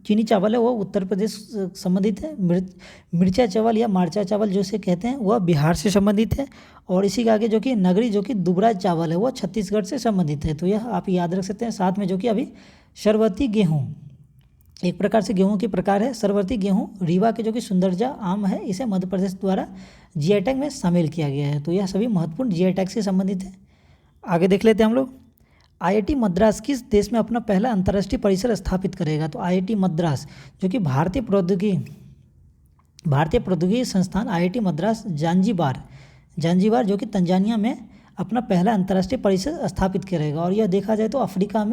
चीनी चावल है वो उत्तर प्रदेश संबंधित है। मिर्चा चावल या मार्चा चावल जो इसे कहते हैं वह बिहार से संबंधित है। और इसी के आगे जो कि नगरी जो कि दुबरा चावल है वो छत्तीसगढ़ से संबंधित है। तो यह आप याद रख सकते हैं। साथ में जो कि अभी सरवती गेहूँ, एक प्रकार से गेहूं के प्रकार है सरवती गेहूं, रीवा के जो कि सुंदरजा आम है, इसे मध्य प्रदेश द्वारा जीआई टैग में शामिल किया गया है। तो यह सभी महत्वपूर्ण जीआई टैग से संबंधित है। आगे देख लेते हैं हम लोग, आईआईटी मद्रास किस देश में अपना पहला अंतर्राष्ट्रीय परिसर स्थापित करेगा। तो आईआईटी मद्रास जो कि भारतीय प्रौद्योगिकी संस्थान आईआईटी मद्रास जांजीबार जो कि तंजानिया में अपना पहला अंतर्राष्ट्रीय परिसर स्थापित करेगा। और यह देखा जाए तो अफ्रीका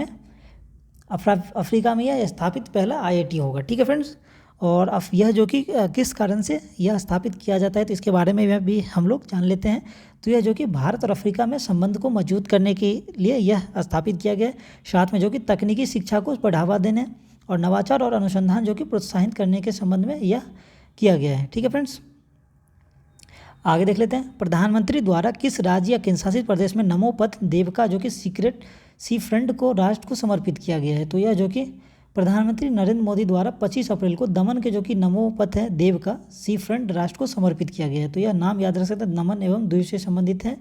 में यह स्थापित पहला आईआईटी होगा। ठीक है फ्रेंड्स, और अब यह जो कि किस कारण से यह स्थापित किया जाता है तो इसके बारे में भी हम लोग जान लेते हैं। तो यह जो कि भारत और अफ्रीका में संबंध को मजबूत करने के लिए यह स्थापित किया गया, साथ में जो कि तकनीकी शिक्षा को बढ़ावा देने और नवाचार और अनुसंधान जो कि प्रोत्साहित करने के संबंध में यह किया गया है। ठीक है फ्रेंड्स, आगे देख लेते हैं, प्रधानमंत्री द्वारा किस राज्य या केंद्रशासित प्रदेश में नमो पथ देवका जो कि सीक्रेट सी फ्रंट को राष्ट्र को समर्पित किया गया है। तो यह जो कि प्रधानमंत्री नरेंद्र मोदी द्वारा 25 अप्रैल को दमन के जो कि नमो पथ है देव का सी फ्रंट राष्ट्र को समर्पित किया गया है। तो यह नाम याद रख सकते हैं, दमन एवं द्वीप से संबंधित है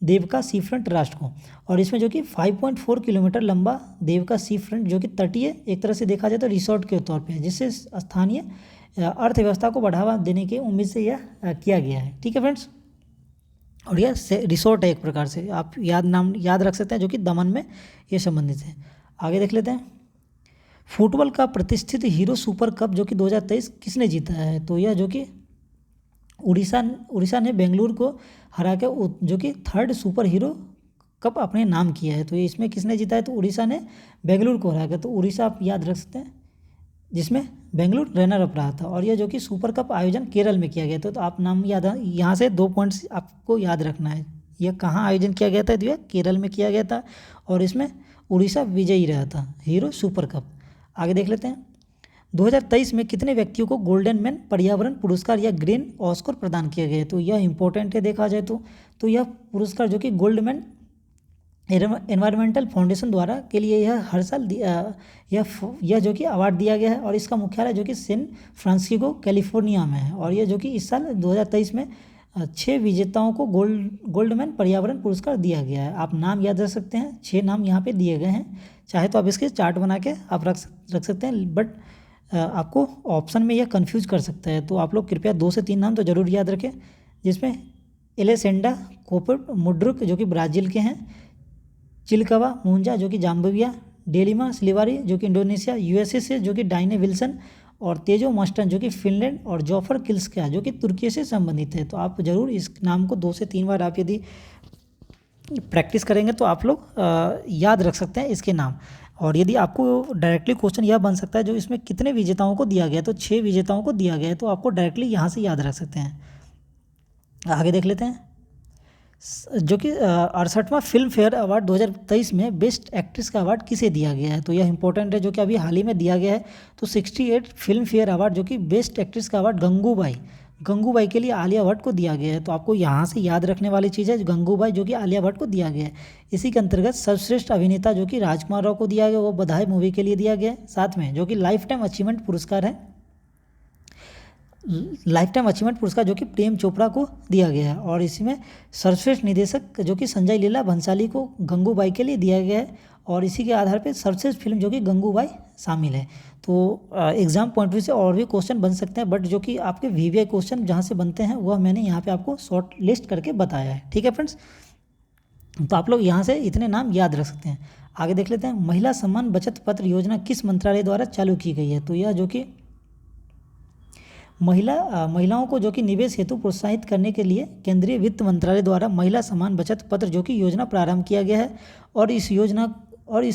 देव का सी फ्रंट राष्ट्र को। और इसमें जो कि 5.4 किलोमीटर लंबा देव का सी फ्रंट जो कि तटीय एक तरह से देखा जाए तो रिसोर्ट के तौर पर है, जिससे स्थानीय अर्थव्यवस्था को बढ़ावा देने की उम्मीद से यह किया गया है। ठीक है फ्रेंड्स, और यह रिसोर्ट है एक प्रकार से, आप नाम याद रख सकते हैं जो कि दमन में ये संबंधित है। आगे देख लेते हैं, फुटबॉल का प्रतिष्ठित हीरो सुपर कप जो कि 2023 किसने जीता है। तो यह जो कि उड़ीसा ने बेंगलुरु को हरा के जो कि 3rd सुपर हीरो कप अपने नाम किया है। तो ये इसमें किसने जीता है, तो उड़ीसा ने बेंगलुरु को हरा के, तो उड़ीसा आप याद रख सकते हैं, जिसमें बेंगलुरु रनर अप रहा था। और यह जो कि सुपर कप आयोजन केरल में किया गया था। तो आप नाम याद, यहाँ से 2 पॉइंट्स आपको याद रखना है, यह कहाँ आयोजन किया गया था, तो यह केरल में किया गया था और इसमें उड़ीसा विजयी रहा था हीरो सुपर कप। आगे देख लेते हैं, 2023 में कितने व्यक्तियों को गोल्डन मैन पर्यावरण पुरस्कार या ग्रीन ऑस्कर प्रदान किया गया है। तो यह इंपॉर्टेंट है देखा जाए तो यह पुरस्कार जो कि गोल्डमैन एनवायरमेंटल फाउंडेशन द्वारा के लिए यह हर साल यह जो कि अवार्ड दिया गया है। और इसका मुख्यालय जो कि सैन फ्रांसिस्को कैलिफोर्निया में है। और यह जो कि इस साल 2023 में 6 विजेताओं को गोल्डमैन पर्यावरण पुरस्कार दिया गया है। आप नाम याद रख सकते हैं, 6 नाम यहाँ पे दिए गए हैं, चाहे तो आप इसके चार्ट बना के आप रख सकते हैं, बट आपको ऑप्शन में यह कंफ्यूज कर सकता है। तो आप लोग कृपया 2 से 3 नाम तो जरूर याद रखें, जिसमें एलेसेंडा कोपट मुड्रुक जो कि ब्राज़ील के हैं, चिलकवा मुंजा जो कि जाम्बिया, डेलिमा स्लिवारी जो कि इंडोनेशिया यूएसए से जो कि डाइने विल्सन, और तेजो मस्टन जो कि फिनलैंड, और जॉफर किल्स्का जो कि तुर्की से संबंधित है। तो आप जरूर इस नाम को 2 से 3 बार आप यदि प्रैक्टिस करेंगे तो आप लोग याद रख सकते हैं इसके नाम। और यदि आपको डायरेक्टली क्वेश्चन यह बन सकता है जो इसमें कितने विजेताओं को दिया गया, तो 6 विजेताओं को दिया गया है, तो आपको डायरेक्टली यहाँ से याद रख सकते हैं। आगे देख लेते हैं, जो कि 68वां फिल्म फेयर अवार्ड 2023 में बेस्ट एक्ट्रेस का अवार्ड किसे दिया गया है, तो यह इंपॉर्टेंट है, जो कि अभी हाल ही में दिया गया है। तो 68 फिल्म फेयर अवार्ड जो कि बेस्ट एक्ट्रेस का अवार्ड गंगूबाई के लिए आलिया भट्ट को दिया गया है। तो आपको यहाँ से याद रखने वाली चीज़ है गंगूबाई, जो कि आलिया भट्ट को दिया गया है। इसी के अंतर्गत सर्वश्रेष्ठ अभिनेता जो कि राजकुमार राव को दिया गया, वो बधाई मूवी के लिए दिया गया है। साथ में जो कि लाइफ टाइम अचीवमेंट पुरस्कार है, लाइफ टाइम अचीवमेंट पुरस्कार जो कि प्रेम चोपड़ा को दिया गया है। और इसमें सर्वश्रेष्ठ निदेशक जो कि संजय लीला भंसाली को गंगूबाई के लिए दिया गया है। और इसी के आधार पर सर्वश्रेष्ठ फिल्म जो कि गंगूबाई शामिल है। तो एग्जाम पॉइंट व्यू से और भी क्वेश्चन बन सकते हैं, बट जो कि आपके वीवीआई क्वेश्चन जहाँ से बनते हैं वह मैंने यहाँ पे आपको शॉर्ट लिस्ट करके बताया है। ठीक है फ्रेंड्स, तो आप लोग यहाँ से इतने नाम याद रख सकते हैं। आगे देख लेते हैं, महिला सम्मान बचत पत्र योजना किस मंत्रालय द्वारा चालू की गई है, तो यह जो कि महिलाओं को जो कि निवेश हेतु प्रोत्साहित करने के लिए केंद्रीय वित्त मंत्रालय द्वारा महिला सम्मान बचत पत्र जो कि योजना प्रारंभ किया गया है। और इस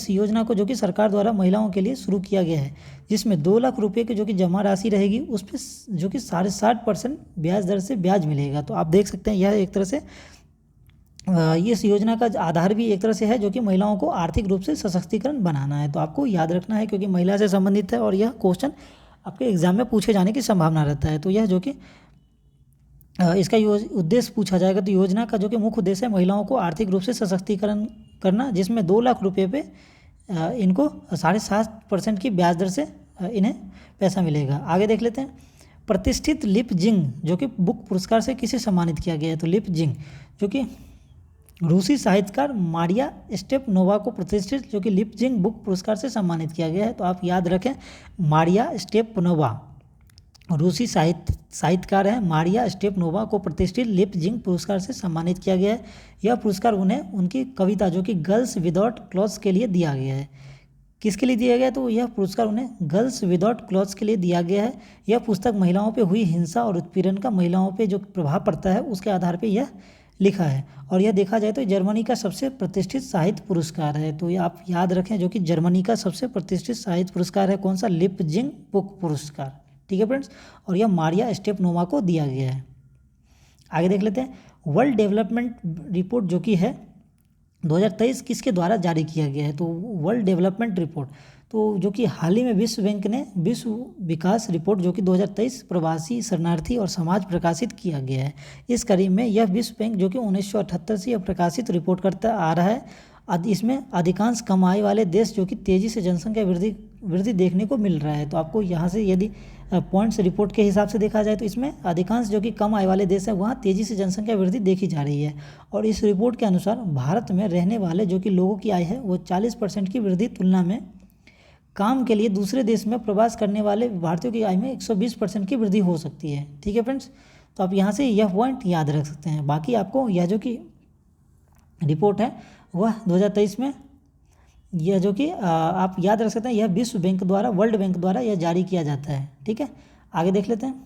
योजना को जो कि सरकार द्वारा महिलाओं के लिए शुरू किया गया है, जिसमें 2 लाख रुपए की जो कि जमा राशि रहेगी, उस पर जो कि 60% ब्याज दर से ब्याज मिलेगा। तो आप देख सकते हैं यह एक तरह से इस योजना का आधार भी एक तरह से है, जो कि महिलाओं को आर्थिक रूप से सशक्तिकरण बनाना है। तो आपको याद रखना है, क्योंकि महिला से संबंधित है और यह क्वेश्चन आपके एग्जाम में पूछे जाने की संभावना रहता है। तो यह जो कि इसका उद्देश्य पूछा जाएगा, तो योजना का जो कि मुख्य उद्देश्य है महिलाओं को आर्थिक रूप से सशक्तिकरण करना, जिसमें 2 लाख रुपये पे इनको 7.5% की ब्याज दर से इन्हें पैसा मिलेगा। आगे देख लेते हैं, प्रतिष्ठित लिप जिंग जो कि बुक पुरस्कार से किसे सम्मानित किया गया है, तो लिप जिंग जो कि रूसी साहित्यकार मारिया स्टेपनोवा को प्रतिष्ठित जो कि लिपजिंग बुक पुरस्कार से सम्मानित किया गया है। तो आप याद रखें, मारिया स्टेपनोवा रूसी साहित्यकार है, मारिया स्टेपनोवा को प्रतिष्ठित लिपजिंग पुरस्कार से सम्मानित किया गया है। यह पुरस्कार उन्हें उनकी कविता जो कि गर्ल्स विदाउट क्लॉथ्स के लिए दिया गया है। किसके लिए दिया गया, तो यह पुरस्कार उन्हें गर्ल्स विदाउट क्लॉथ्स के लिए दिया गया है। यह पुस्तक महिलाओं पर हुई हिंसा और उत्पीड़न का महिलाओं पर जो प्रभाव पड़ता है उसके आधार पर यह लिखा है। और यह देखा जाए तो जर्मनी का सबसे प्रतिष्ठित साहित्य पुरस्कार है। तो ये आप याद रखें, जो कि जर्मनी का सबसे प्रतिष्ठित साहित्य पुरस्कार है, कौन सा, लिपजिंग बुक पुरस्कार। ठीक है फ्रेंड्स, और यह मारिया स्टेपनोवा को दिया गया है। आगे देख लेते हैं, वर्ल्ड डेवलपमेंट रिपोर्ट जो कि है 2023 किसके द्वारा जारी किया गया है, तो वर्ल्ड डेवलपमेंट रिपोर्ट तो जो कि हाल ही में विश्व बैंक ने विश्व विकास रिपोर्ट जो कि 2023 प्रवासी शरणार्थी और समाज प्रकाशित किया गया है। इस कड़ी में यह विश्व बैंक जो कि 1978 से यह प्रकाशित रिपोर्ट करता आ रहा है। इसमें अधिकांश कम आय वाले देश जो कि तेज़ी से जनसंख्या वृद्धि देखने को मिल रहा है। तो आपको यहाँ से यदि पॉइंट्स रिपोर्ट के हिसाब से देखा जाए तो इसमें अधिकांश जो कि कम आय वाले देश हैं वहाँ तेज़ी से जनसंख्या वृद्धि देखी जा रही है। और इस रिपोर्ट के अनुसार भारत में रहने वाले जो कि लोगों की आय है वो 40% की वृद्धि तुलना में काम के लिए दूसरे देश में प्रवास करने वाले भारतीयों की आय में 120% की वृद्धि हो सकती है। ठीक है फ्रेंड्स, तो आप यहाँ से यह पॉइंट याद रख सकते हैं। बाकी आपको यह जो कि रिपोर्ट है वह 2023 में यह जो कि आप याद रख सकते हैं, यह विश्व बैंक द्वारा, वर्ल्ड बैंक द्वारा यह जारी किया जाता है। ठीक है, आगे देख लेते हैं,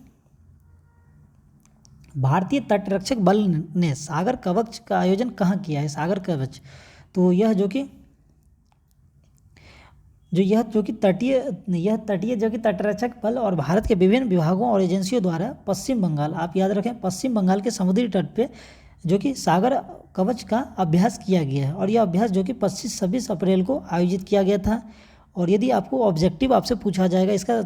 भारतीय तटरक्षक बल ने सागर कवच का आयोजन कहाँ किया है, सागर कवच, तो यह तटीय जो कि तटरक्षक बल और भारत के विभिन्न विभागों और एजेंसियों द्वारा पश्चिम बंगाल, आप याद रखें, पश्चिम बंगाल के समुद्री तट पे जो कि सागर कवच का अभ्यास किया गया है। और यह अभ्यास जो कि 25-26 अप्रैल को आयोजित किया गया था। और यदि आपको ऑब्जेक्टिव आपसे पूछा जाएगा इसका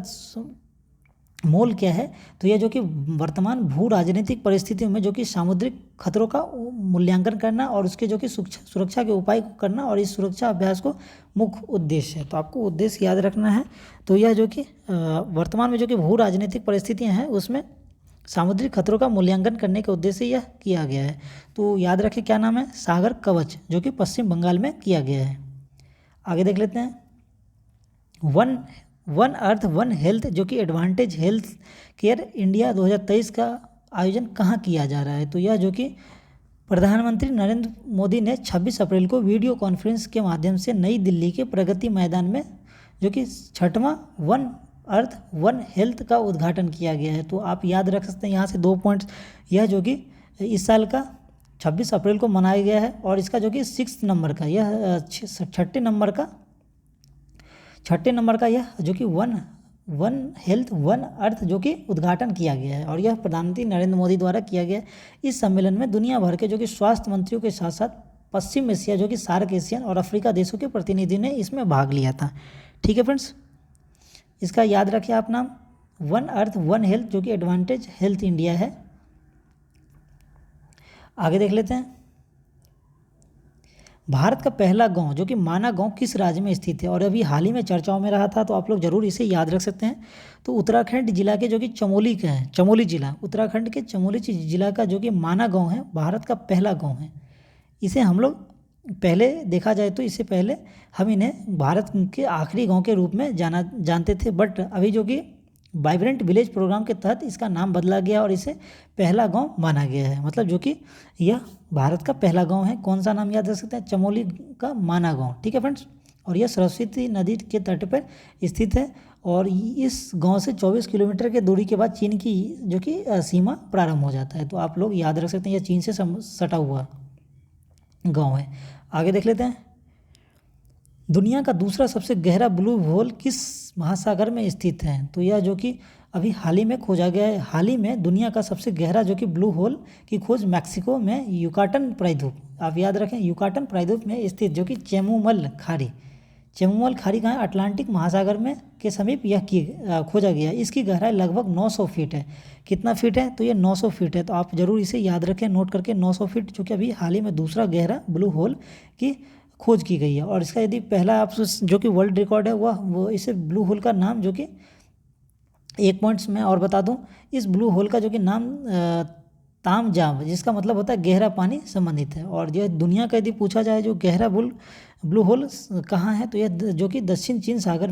मोल क्या है, तो यह जो कि वर्तमान भू राजनीतिक परिस्थितियों में जो कि सामुद्रिक खतरों का मूल्यांकन करना और उसके जो कि सुरक्षा के उपाय करना, और इस सुरक्षा अभ्यास को मुख्य उद्देश्य है। तो आपको उद्देश्य याद रखना है। तो यह जो कि वर्तमान में जो कि भू राजनीतिक परिस्थितियाँ हैं उसमें सामुद्रिक खतरों का मूल्यांकन करने के उद्देश्य से यह किया गया है। तो याद रखें क्या नाम है, सागर कवच, जो कि पश्चिम बंगाल में किया गया है। आगे देख लेते हैं, वन अर्थ वन हेल्थ जो कि एडवांटेज हेल्थ केयर इंडिया 2023 का आयोजन कहाँ किया जा रहा है, तो यह जो कि प्रधानमंत्री नरेंद्र मोदी ने 26 अप्रैल को वीडियो कॉन्फ्रेंस के माध्यम से नई दिल्ली के प्रगति मैदान में जो कि 6वां वन अर्थ वन हेल्थ का उद्घाटन किया गया है। तो आप याद रख सकते हैं यहाँ से 2 पॉइंट्स, यह जो कि इस साल का 26 अप्रैल को मनाया गया है और इसका जो कि 6 नंबर का, यह 6ठे नंबर का यह जो कि वन हेल्थ वन अर्थ जो कि उद्घाटन किया गया है और यह प्रधानमंत्री नरेंद्र मोदी द्वारा किया गया है। इस सम्मेलन में दुनिया भर के जो कि स्वास्थ्य मंत्रियों के साथ साथ पश्चिम एशिया जो कि सार्क एशियन और अफ्रीका देशों के प्रतिनिधि ने इसमें भाग लिया था। ठीक है फ्रेंड्स, इसका याद रखिए आप नाम, वन अर्थ वन हेल्थ जो कि एडवांटेज हेल्थ इंडिया है। आगे देख लेते हैं, भारत का पहला गांव जो कि माना गांव किस राज्य में स्थित है और अभी हाल ही में चर्चाओं में रहा था, तो आप लोग जरूर इसे याद रख सकते हैं। तो उत्तराखंड जिला के जो कि चमोली का है, चमोली जिला, उत्तराखंड के चमोली जिला का जो कि माना गांव है भारत का पहला गांव है। इसे हम लोग पहले देखा जाए तो इससे पहले हम इन्हें भारत के आखिरी गांव के रूप में जानते थे, बट अभी जो कि वाइब्रेंट विलेज प्रोग्राम के तहत इसका नाम बदला गया और इसे पहला गांव माना गया है। मतलब जो कि यह भारत का पहला गांव है। कौन सा नाम याद रख सकते हैं? चमोली का माना गांव। ठीक है फ्रेंड्स, और यह सरस्वती नदी के तट पर स्थित है और इस गांव से 24 किलोमीटर के दूरी के बाद चीन की जो कि सीमा प्रारंभ हो जाता है। तो आप लोग याद रख सकते हैं यह चीन से सटा हुआ गाँव है। आगे देख लेते हैं, दुनिया का दूसरा सबसे गहरा ब्लू होल किस महासागर में स्थित है? तो यह जो कि अभी हाल ही में खोजा गया है। हाल ही में दुनिया का सबसे गहरा जो कि ब्लू होल की खोज मैक्सिको में युकाटन प्रायद्वीप, आप याद रखें, युकाटन प्रायद्वीप में स्थित जो कि चेमुमल खाड़ी, चेमुमल खाड़ी कहाँ है? अटलांटिक महासागर में के समीप यह खोजा गया। इसकी गहराई लगभग 900 फीट है। कितना फीट है? तो ये 900 फीट है। तो आप जरूर इसे याद रखें, नोट करके, 900 फीट, जो कि अभी हाल ही में दूसरा गहरा ब्लू होल की खोज की गई है। और इसका यदि पहला आप जो कि वर्ल्ड रिकॉर्ड है वो इसे ब्लू होल का नाम जो कि एक पॉइंट्स में और बता दूं, इस ब्लू होल का जो कि नाम तामजाम, जिसका मतलब होता है गहरा पानी संबंधित है। और यह दुनिया का यदि पूछा जाए जो गहरा ब्लू होल कहाँ है, तो यह जो कि दक्षिण चीन सागर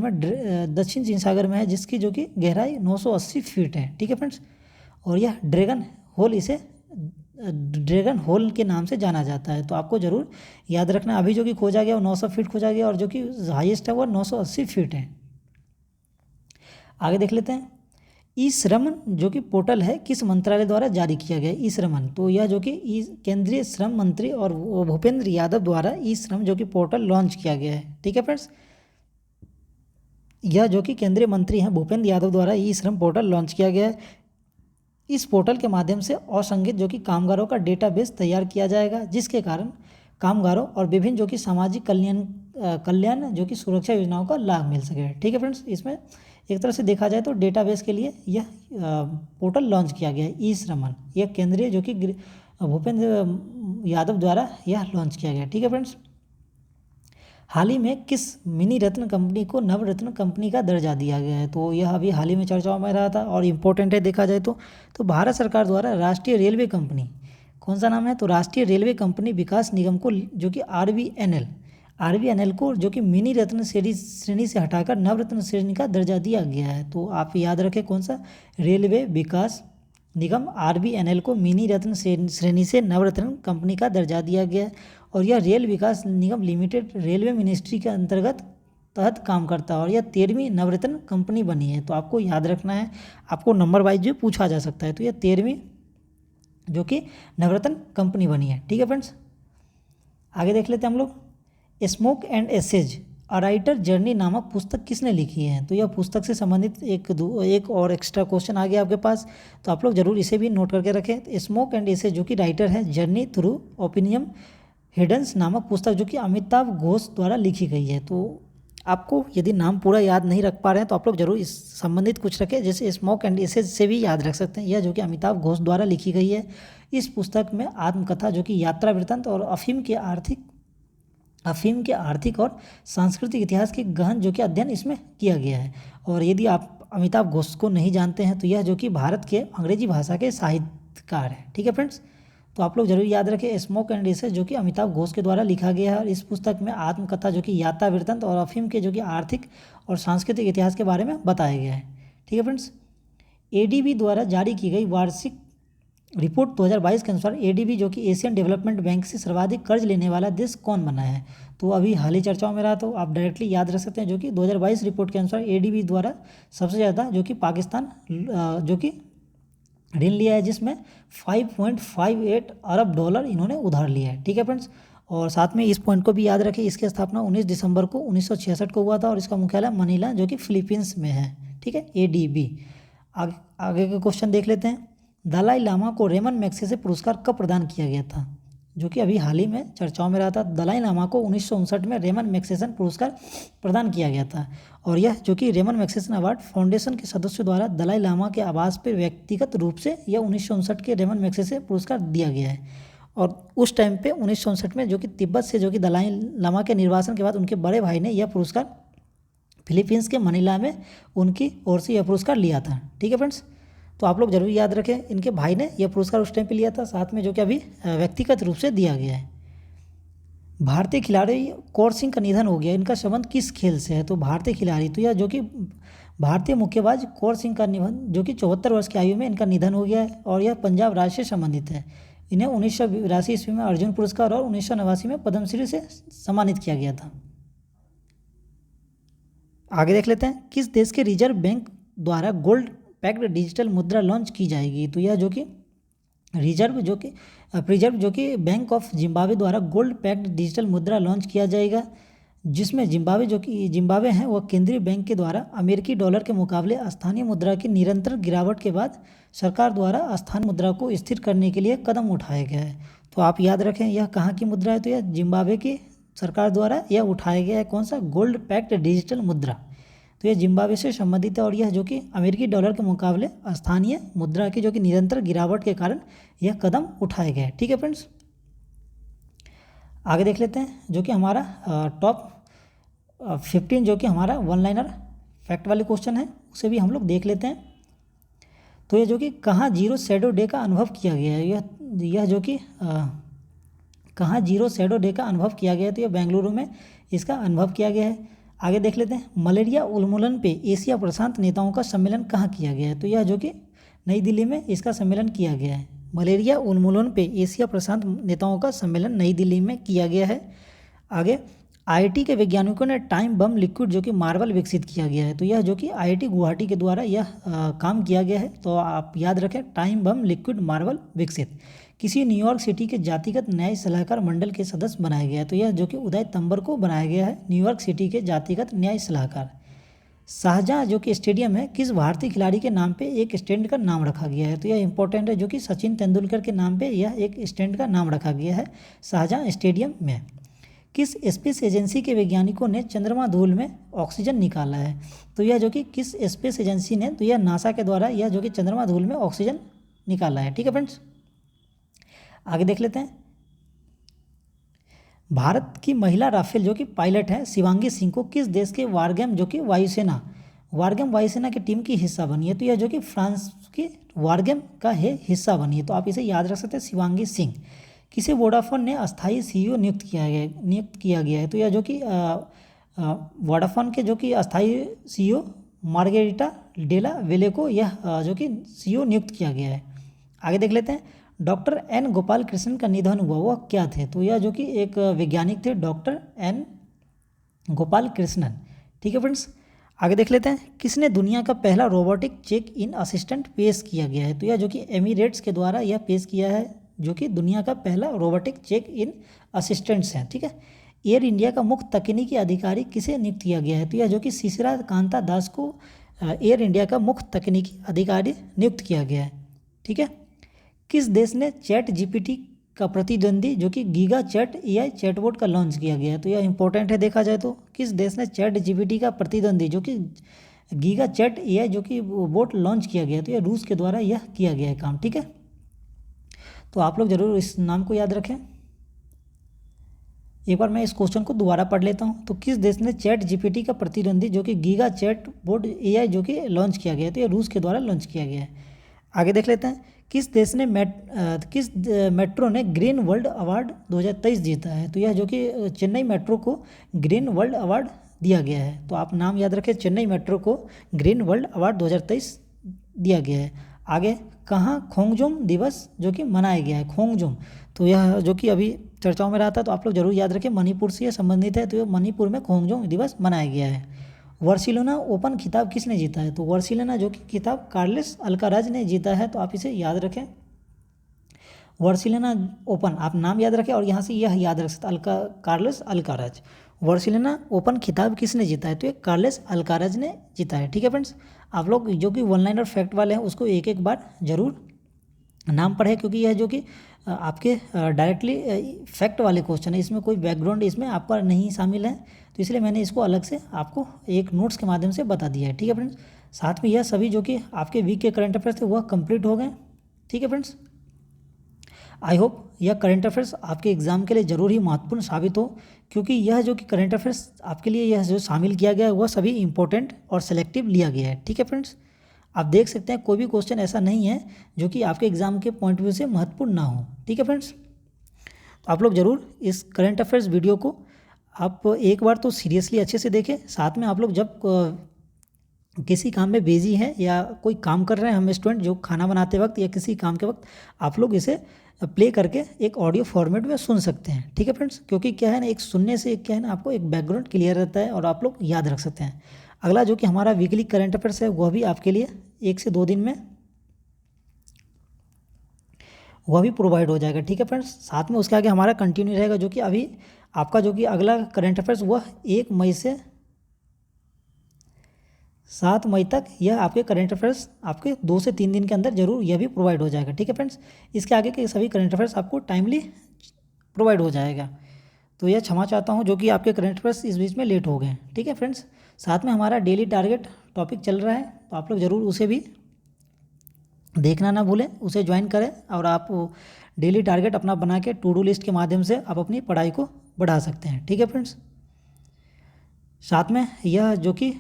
में है, जिसकी जो कि गहराई 980 फीट है। ठीक है फ्रेंड्स, और यह ड्रैगन होल के नाम से जाना जाता है। तो आपको जरूर याद रखना, अभी जो कि खोजा गया वो 900 फीट खोजा गया और जो कि हाईएस्ट है वो 980 फीट है। आगे देख लेते हैं, ई श्रम जो कि पोर्टल है किस मंत्रालय द्वारा जारी किया गया? ई श्रम, तो यह जो कि केंद्रीय श्रम मंत्री और भूपेंद्र यादव द्वारा ई श्रम जो कि पोर्टल लॉन्च किया गया है। ठीक है फ्रेंड्स, यह जो कि केंद्रीय मंत्री हैं भूपेंद्र यादव द्वारा ई श्रम पोर्टल लॉन्च किया गया है। इस पोर्टल के माध्यम से असंगठित जो कि कामगारों का डेटाबेस तैयार किया जाएगा, जिसके कारण कामगारों और विभिन्न जो कि सामाजिक कल्याण जो कि सुरक्षा योजनाओं का लाभ मिल सके। ठीक है फ्रेंड्स, इसमें एक तरह से देखा जाए तो डेटाबेस के लिए यह पोर्टल लॉन्च किया गया है, ई श्रमण, यह केंद्रीय जो कि भूपेंद्र यादव द्वारा यह लॉन्च किया गया। ठीक है फ्रेंड्स, हाल ही में किस मिनी रत्न कंपनी को नवरत्न कंपनी का दर्जा दिया गया है? तो यह अभी हाल ही में चर्चाओं में रहा था और इम्पोर्टेंट है देखा जाए तो भारत सरकार द्वारा राष्ट्रीय रेलवे कंपनी, कौन सा नाम है? तो राष्ट्रीय रेलवे कंपनी विकास निगम को जो कि आरवीएनएल को जो कि मिनी रत्न श्रेणी से हटाकर नवरत्न श्रेणी का दर्जा दिया गया है। तो आप याद रखें कौन सा? रेलवे विकास निगम आरवीएनएल को मिनी रत्न श्रेणी से नवरत्न कंपनी का दर्जा दिया गया है और यह रेल विकास निगम लिमिटेड रेलवे मिनिस्ट्री के अंतर्गत तहत काम करता है और यह 13वीं नवरत्न कंपनी बनी है। तो आपको याद रखना है, आपको नंबर वाइज जो पूछा जा सकता है। तो यह 13वीं जो कि नवरत्न कंपनी बनी है। ठीक है फ्रेंड्स, आगे देख लेते हैं हम लोग, Smoke and Ashes A Writer Journey नामक पुस्तक किसने लिखी है? तो यह पुस्तक से संबंधित एक और एक्स्ट्रा क्वेश्चन आ गया आपके पास, तो आप लोग जरूर इसे भी नोट करके रखें। स्मोक एंड एसेज जो कि राइटर है जर्नी थ्रू ओपिनियन हिडन्स नामक पुस्तक जो कि अमिताभ घोष द्वारा लिखी गई है। तो आपको यदि नाम पूरा याद नहीं रख पा रहे हैं तो आप लोग जरूर इस संबंधित कुछ रखें, जैसे स्मोक एंड एसेज से भी याद रख सकते हैं। यह जो कि अमिताभ घोष द्वारा लिखी गई है। इस पुस्तक में आत्मकथा जो कि यात्रा वृत्तांत और अफीम के आर्थिक और सांस्कृतिक इतिहास के गहन जो कि अध्ययन इसमें किया गया है। और यदि आप अमिताभ घोष को नहीं जानते हैं तो यह जो कि भारत के अंग्रेजी भाषा के साहित्यकार हैं। ठीक है फ्रेंड्स, तो आप लोग जरूर याद रखें स्मोक एंड एसेज जो कि अमिताभ घोष के द्वारा लिखा गया है और इस पुस्तक में आत्मकथा जो कि यात्रा वृत्तांत और अफीम के जो कि आर्थिक और सांस्कृतिक इतिहास के बारे में बताया गया है। ठीक है फ्रेंड्स, एडीबी द्वारा जारी की गई वार्षिक रिपोर्ट 2022 के अनुसार एडीबी जो कि एशियन डेवलपमेंट बैंक से सर्वाधिक कर्ज लेने वाला देश कौन बना है? तो अभी हाल ही चर्चाओं में रहा, तो आप डायरेक्टली याद रख सकते हैं जो कि 2022 रिपोर्ट के अनुसार एडीबी द्वारा सबसे ज़्यादा जो कि पाकिस्तान जो कि ऋण लिया है, जिसमें 5.58 अरब डॉलर इन्होंने उधार लिया है। ठीक है फ्रेंड्स, और साथ में इस पॉइंट को भी याद रखें, इसकी स्थापना 19 दिसंबर को 1966 को हुआ था और इसका मुख्यालय मनीला जो कि फिलीपींस में है। ठीक है, ADB। आगे आगे का क्वेश्चन देख लेते हैं। दलाई लामा को रेमन मैग्सेसे पुरस्कार कब प्रदान किया गया था, जो कि अभी हाल ही में चर्चाओं में रहा था। दलाई लामा को 1959 में रेमन मैग्सेसन पुरस्कार प्रदान किया गया था, और यह जो कि रेमन मैग्सेसन अवार्ड फाउंडेशन के सदस्यों द्वारा दलाई लामा के आवास पर व्यक्तिगत रूप से यह 1959 के रेमन मैग्सेसे पुरस्कार दिया गया है। और उस टाइम पे 1959 में जो कि तिब्बत से जो कि दलाई लामा के निर्वासन के बाद उनके बड़े भाई ने यह पुरस्कार फिलीपींस के मनीला में उनकी ओर से यह पुरस्कार लिया था। ठीक है फ्रेंड्स, तो आप लोग जरूर याद रखें, इनके भाई ने यह पुरस्कार उस टाइम पे लिया था, साथ में जो कि अभी व्यक्तिगत रूप से दिया गया है। भारतीय खिलाड़ी कौर सिंह का निधन हो गया, इनका संबंध किस खेल से है, तो भारतीय खिलाड़ी तो यह जो कि भारतीय मुक्केबाज कौर सिंह का निधन जो कि 74 वर्ष की आयु में इनका निधन हो गया है, और यह पंजाब राज्य से संबंधित है। इन्हें 1982 ईस्वी में अर्जुन पुरस्कार और 1989 में पद्मश्री से सम्मानित किया गया था। आगे देख लेते हैं, किस देश के रिजर्व बैंक द्वारा गोल्ड पैक्ड डिजिटल मुद्रा लॉन्च की जाएगी, तो यह जो कि प्रिजर्व जो कि बैंक ऑफ जिम्बाब्वे द्वारा गोल्ड पैक्ड डिजिटल मुद्रा लॉन्च किया जाएगा, जिसमें जिम्बाब्वे है वह केंद्रीय बैंक के द्वारा अमेरिकी डॉलर के मुकाबले स्थानीय मुद्रा की निरंतर गिरावट के बाद सरकार द्वारा स्थानीय मुद्रा को स्थिर करने के लिए कदम उठाया गया है। तो आप याद रखें, यह कहाँ की मुद्रा है, तो यह जिम्बाब्वे की सरकार द्वारा यह उठाया गया है। कौन सा, गोल्ड पैक्ड डिजिटल मुद्रा। तो यह जिम्बाब्वे से संबंधित है, और यह जो कि अमेरिकी डॉलर के मुकाबले स्थानीय मुद्रा की जो कि निरंतर गिरावट के कारण यह कदम उठाए गए। ठीक है फ्रेंड्स, आगे देख लेते हैं जो कि हमारा टॉप 15 जो कि हमारा वन लाइनर फैक्ट वाले क्वेश्चन है, उसे भी हम लोग देख लेते हैं। तो ये जो कि कहाँ जीरो शैडो डे का अनुभव किया गया है, यह जो कि कहाँ जीरो शैडो डे का अनुभव किया गया है, तो यह बेंगलुरु में इसका अनुभव किया गया है। आगे देख लेते हैं, मलेरिया उन्मूलन पे एशिया प्रशांत नेताओं का सम्मेलन कहाँ किया गया है, तो यह जो कि नई दिल्ली में इसका सम्मेलन किया गया है। मलेरिया उन्मूलन पे एशिया प्रशांत नेताओं का सम्मेलन नई दिल्ली में किया गया है। आगे IIT के वैज्ञानिकों ने टाइम बम लिक्विड जो कि मार्बल विकसित किया गया है, तो यह जो कि IIT गुवाहाटी के द्वारा यह काम किया गया है। तो आप याद रखें, टाइम बम लिक्विड मार्बल विकसित किसी न्यूयॉर्क सिटी के जातिगत न्याय सलाहकार मंडल के सदस्य बनाया गया है, तो यह जो कि उदय तंबर को बनाया गया है, न्यूयॉर्क सिटी के जातिगत न्याय सलाहकार। शाहजहां जो कि स्टेडियम है, किस भारतीय खिलाड़ी के नाम पे एक स्टैंड का नाम रखा गया है, तो यह इंपॉर्टेंट है, जो कि सचिन तेंदुलकर के नाम पे यह एक स्टैंड का नाम रखा गया है शाहजहां स्टेडियम में। किस स्पेस एजेंसी के वैज्ञानिकों ने चंद्रमा धूल में ऑक्सीजन निकाला है, तो यह जो कि किस स्पेस एजेंसी ने, तो यह नासा के द्वारा यह जो कि चंद्रमा धूल में ऑक्सीजन निकाला है। ठीक है फ्रेंड्स, आगे देख लेते हैं, भारत की महिला राफेल जो कि पायलट है शिवांगी सिंह को किस देश के वारगेम जो कि वायुसेना की टीम की हिस्सा बनी है, तो यह जो कि फ्रांस की वारगेम का हिस्सा बनी है। तो आप इसे याद रख सकते हैं, शिवांगी सिंह। किसे वोडाफोन ने अस्थायी CEO नियुक्त किया गया है, तो यह जो कि वोडाफोन के जो कि अस्थायी CEO मार्गेरिटा डेला वेले को यह जो कि CEO नियुक्त किया गया है। आगे देख लेते हैं, डॉक्टर N गोपाल कृष्णन का निधन हुआ, वह क्या थे, तो यह जो कि एक वैज्ञानिक थे, डॉक्टर N गोपाल कृष्णन। ठीक है फ्रेंड्स, आगे देख लेते हैं, किसने दुनिया का पहला रोबोटिक चेक इन असिस्टेंट पेश किया गया है, तो यह जो कि एमिरेट्स के द्वारा यह पेश किया है, जो कि दुनिया का पहला रोबोटिक चेक इन असिस्टेंट्स है। ठीक है, एयर इंडिया का मुख्य तकनीकी अधिकारी किसे नियुक्त किया गया है, तो यह जो कि शिशिरा कांता दास को एयर इंडिया का मुख्य तकनीकी अधिकारी नियुक्त किया गया है। ठीक है, किस देश ने चैट GPT का प्रतिद्वंदी जो कि गीगा चैट AI चैटबॉट का लॉन्च किया गया है, तो यह इंपॉर्टेंट है देखा जाए तो। किस देश ने चैट GPT का प्रतिद्वंदी जो कि गीगा चैट AI जो कि बोट लॉन्च किया गया है, तो यह रूस के द्वारा यह किया गया है काम। ठीक है, तो आप लोग जरूर इस नाम को याद रखें। एक बार मैं इस क्वेश्चन को दोबारा पढ़ लेता हूँ, तो किस देश ने चैट GPT का प्रतिद्वंदी जो कि गीगा चैट बोट AI जो कि लॉन्च किया गया है, तो यह रूस के द्वारा लॉन्च किया गया है। आगे देख लेते हैं, किस मेट्रो ने ग्रीन वर्ल्ड अवार्ड 2023 जीता है, तो यह जो कि चेन्नई मेट्रो को ग्रीन वर्ल्ड अवार्ड दिया गया है। तो आप नाम याद रखें, चेन्नई मेट्रो को ग्रीन वर्ल्ड अवार्ड 2023 दिया गया है। आगे कहाँ खोंगजोम दिवस जो कि मनाया गया है, खोंगजोम, तो यह जो कि अभी चर्चाओं में रहा था, तो आप लोग जरूर याद रखें, मणिपुर से यह संबंधित है, तो यह मणिपुर में खोंगजोम दिवस मनाया गया है। बार्सिलोना ओपन खिताब किसने जीता है, तो बार्सिलोना जो कि खिताब कार्लोस अल्काराज ने जीता है, तो आप इसे याद रखें, बार्सिलोना ओपन, आप नाम याद रखें और यहाँ से यह याद रख सकते कार्लोस अल्काराज। बार्सिलोना ओपन खिताब किसने जीता है? तो ये कार्लेस अल्काराज ने जीता है। ठीक है फ्रेंड्स, आप लोग जो कि वन लाइनर फैक्ट वाले हैं उसको एक एक बार जरूर नाम पढ़े, क्योंकि यह जो कि आपके डायरेक्टली फैक्ट वाले क्वेश्चन है, इसमें कोई बैकग्राउंड इसमें आपका नहीं शामिल है, तो इसलिए मैंने इसको अलग से आपको एक नोट्स के माध्यम से बता दिया है। ठीक है फ्रेंड्स, साथ में यह सभी जो कि आपके वीक के करंट अफेयर्स थे वह कंप्लीट हो गए। ठीक है फ्रेंड्स, आई होप यह करंट अफेयर्स आपके एग्जाम के लिए ज़रूर ही महत्वपूर्ण साबित हो, क्योंकि यह जो कि करंट अफेयर्स आपके लिए यह जो शामिल किया गया है वह सभी इंपॉर्टेंट और सेलेक्टिव लिया गया है। ठीक है फ्रेंड्स, आप देख सकते हैं कोई भी क्वेश्चन ऐसा नहीं है जो कि आपके एग्जाम के पॉइंट व्यू से महत्वपूर्ण ना हो। ठीक है फ्रेंड्स, तो आप लोग ज़रूर इस करंट अफेयर्स वीडियो को आप एक बार तो सीरियसली अच्छे से देखें। साथ में आप लोग जब किसी काम में बिजी हैं या कोई काम कर रहे हैं, हम स्टूडेंट जो खाना बनाते वक्त या किसी काम के वक्त आप लोग इसे प्ले करके एक ऑडियो फॉर्मेट में सुन सकते हैं। ठीक है फ्रेंड्स, क्योंकि क्या है ना, एक सुनने से क्या है ना, आपको एक बैकग्राउंड क्लियर रहता है और आप लोग याद रख सकते हैं। अगला जो कि हमारा वीकली करंट अफेयर्स है वह भी आपके लिए 1 से 2 दिन में वह भी प्रोवाइड हो जाएगा। ठीक है फ्रेंड्स, साथ में उसके आगे हमारा कंटिन्यू रहेगा, जो कि अभी आपका जो कि अगला करंट अफेयर्स वह 1 मई से 7 मई तक यह आपके करंट अफेयर्स आपके 2 से 3 दिन के अंदर जरूर यह भी प्रोवाइड हो जाएगा। ठीक है फ्रेंड्स, इसके आगे के सभी करंट अफेयर्स आपको टाइमली प्रोवाइड हो जाएगा। तो यह क्षमा चाहता हूँ जो कि आपके करंट अफेयर्स इस बीच में लेट हो गए। ठीक है फ्रेंड्स, साथ में हमारा डेली टारगेट टॉपिक चल रहा है, तो आप लोग ज़रूर उसे भी देखना ना भूलें, उसे ज्वाइन करें और आप डेली टारगेट अपना बना के टू डू लिस्ट के माध्यम से आप अपनी पढ़ाई को बढ़ा सकते हैं। ठीक है फ्रेंड्स, साथ में यह जो कि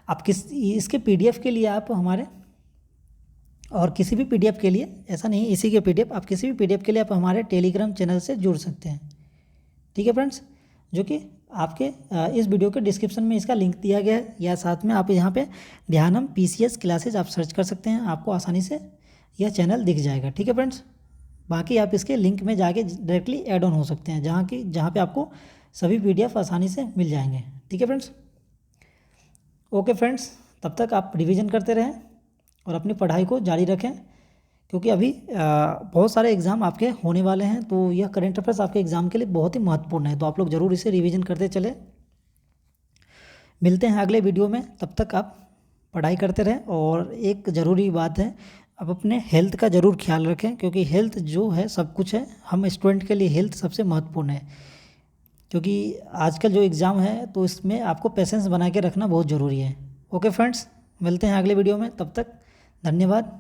आप इसके पीडीएफ के लिए आप हमारे और किसी भी पीडीएफ के लिए, ऐसा नहीं इसी के पीडीएफ, आप किसी भी पीडीएफ के लिए आप हमारे टेलीग्राम चैनल से जुड़ सकते हैं। ठीक है फ्रेंड्स, जो कि आपके इस वीडियो के डिस्क्रिप्शन में इसका लिंक दिया गया है, या साथ में आप यहाँ पे ध्यानम पीसीएस क्लासेज आप सर्च कर सकते हैं, आपको आसानी से यह चैनल दिख जाएगा। ठीक है फ्रेंड्स, बाकी आप इसके लिंक में जाके डायरेक्टली ऐड ऑन हो सकते हैं, जहाँ पे आपको सभी पीडीएफ आसानी से मिल जाएंगे। ठीक है फ्रेंड्स, ओके फ्रेंड्स, तब तक आप रिवीजन करते रहें और अपनी पढ़ाई को जारी रखें, क्योंकि अभी बहुत सारे एग्ज़ाम आपके होने वाले हैं, तो यह करंट अफेयर्स आपके एग्ज़ाम के लिए बहुत ही महत्वपूर्ण है, तो आप लोग ज़रूर इसे रिवीजन करते चले। मिलते हैं अगले वीडियो में, तब तक आप पढ़ाई करते रहें। और एक ज़रूरी बात है, आप अपने हेल्थ का ज़रूर ख्याल रखें, क्योंकि हेल्थ जो है सब कुछ है, हम स्टूडेंट के लिए हेल्थ सबसे महत्वपूर्ण है, क्योंकि आजकल जो एग्ज़ाम है तो इसमें आपको पेशेंस बना के रखना बहुत ज़रूरी है। ओके फ्रेंड्स, मिलते हैं अगले वीडियो में, तब तक धन्यवाद।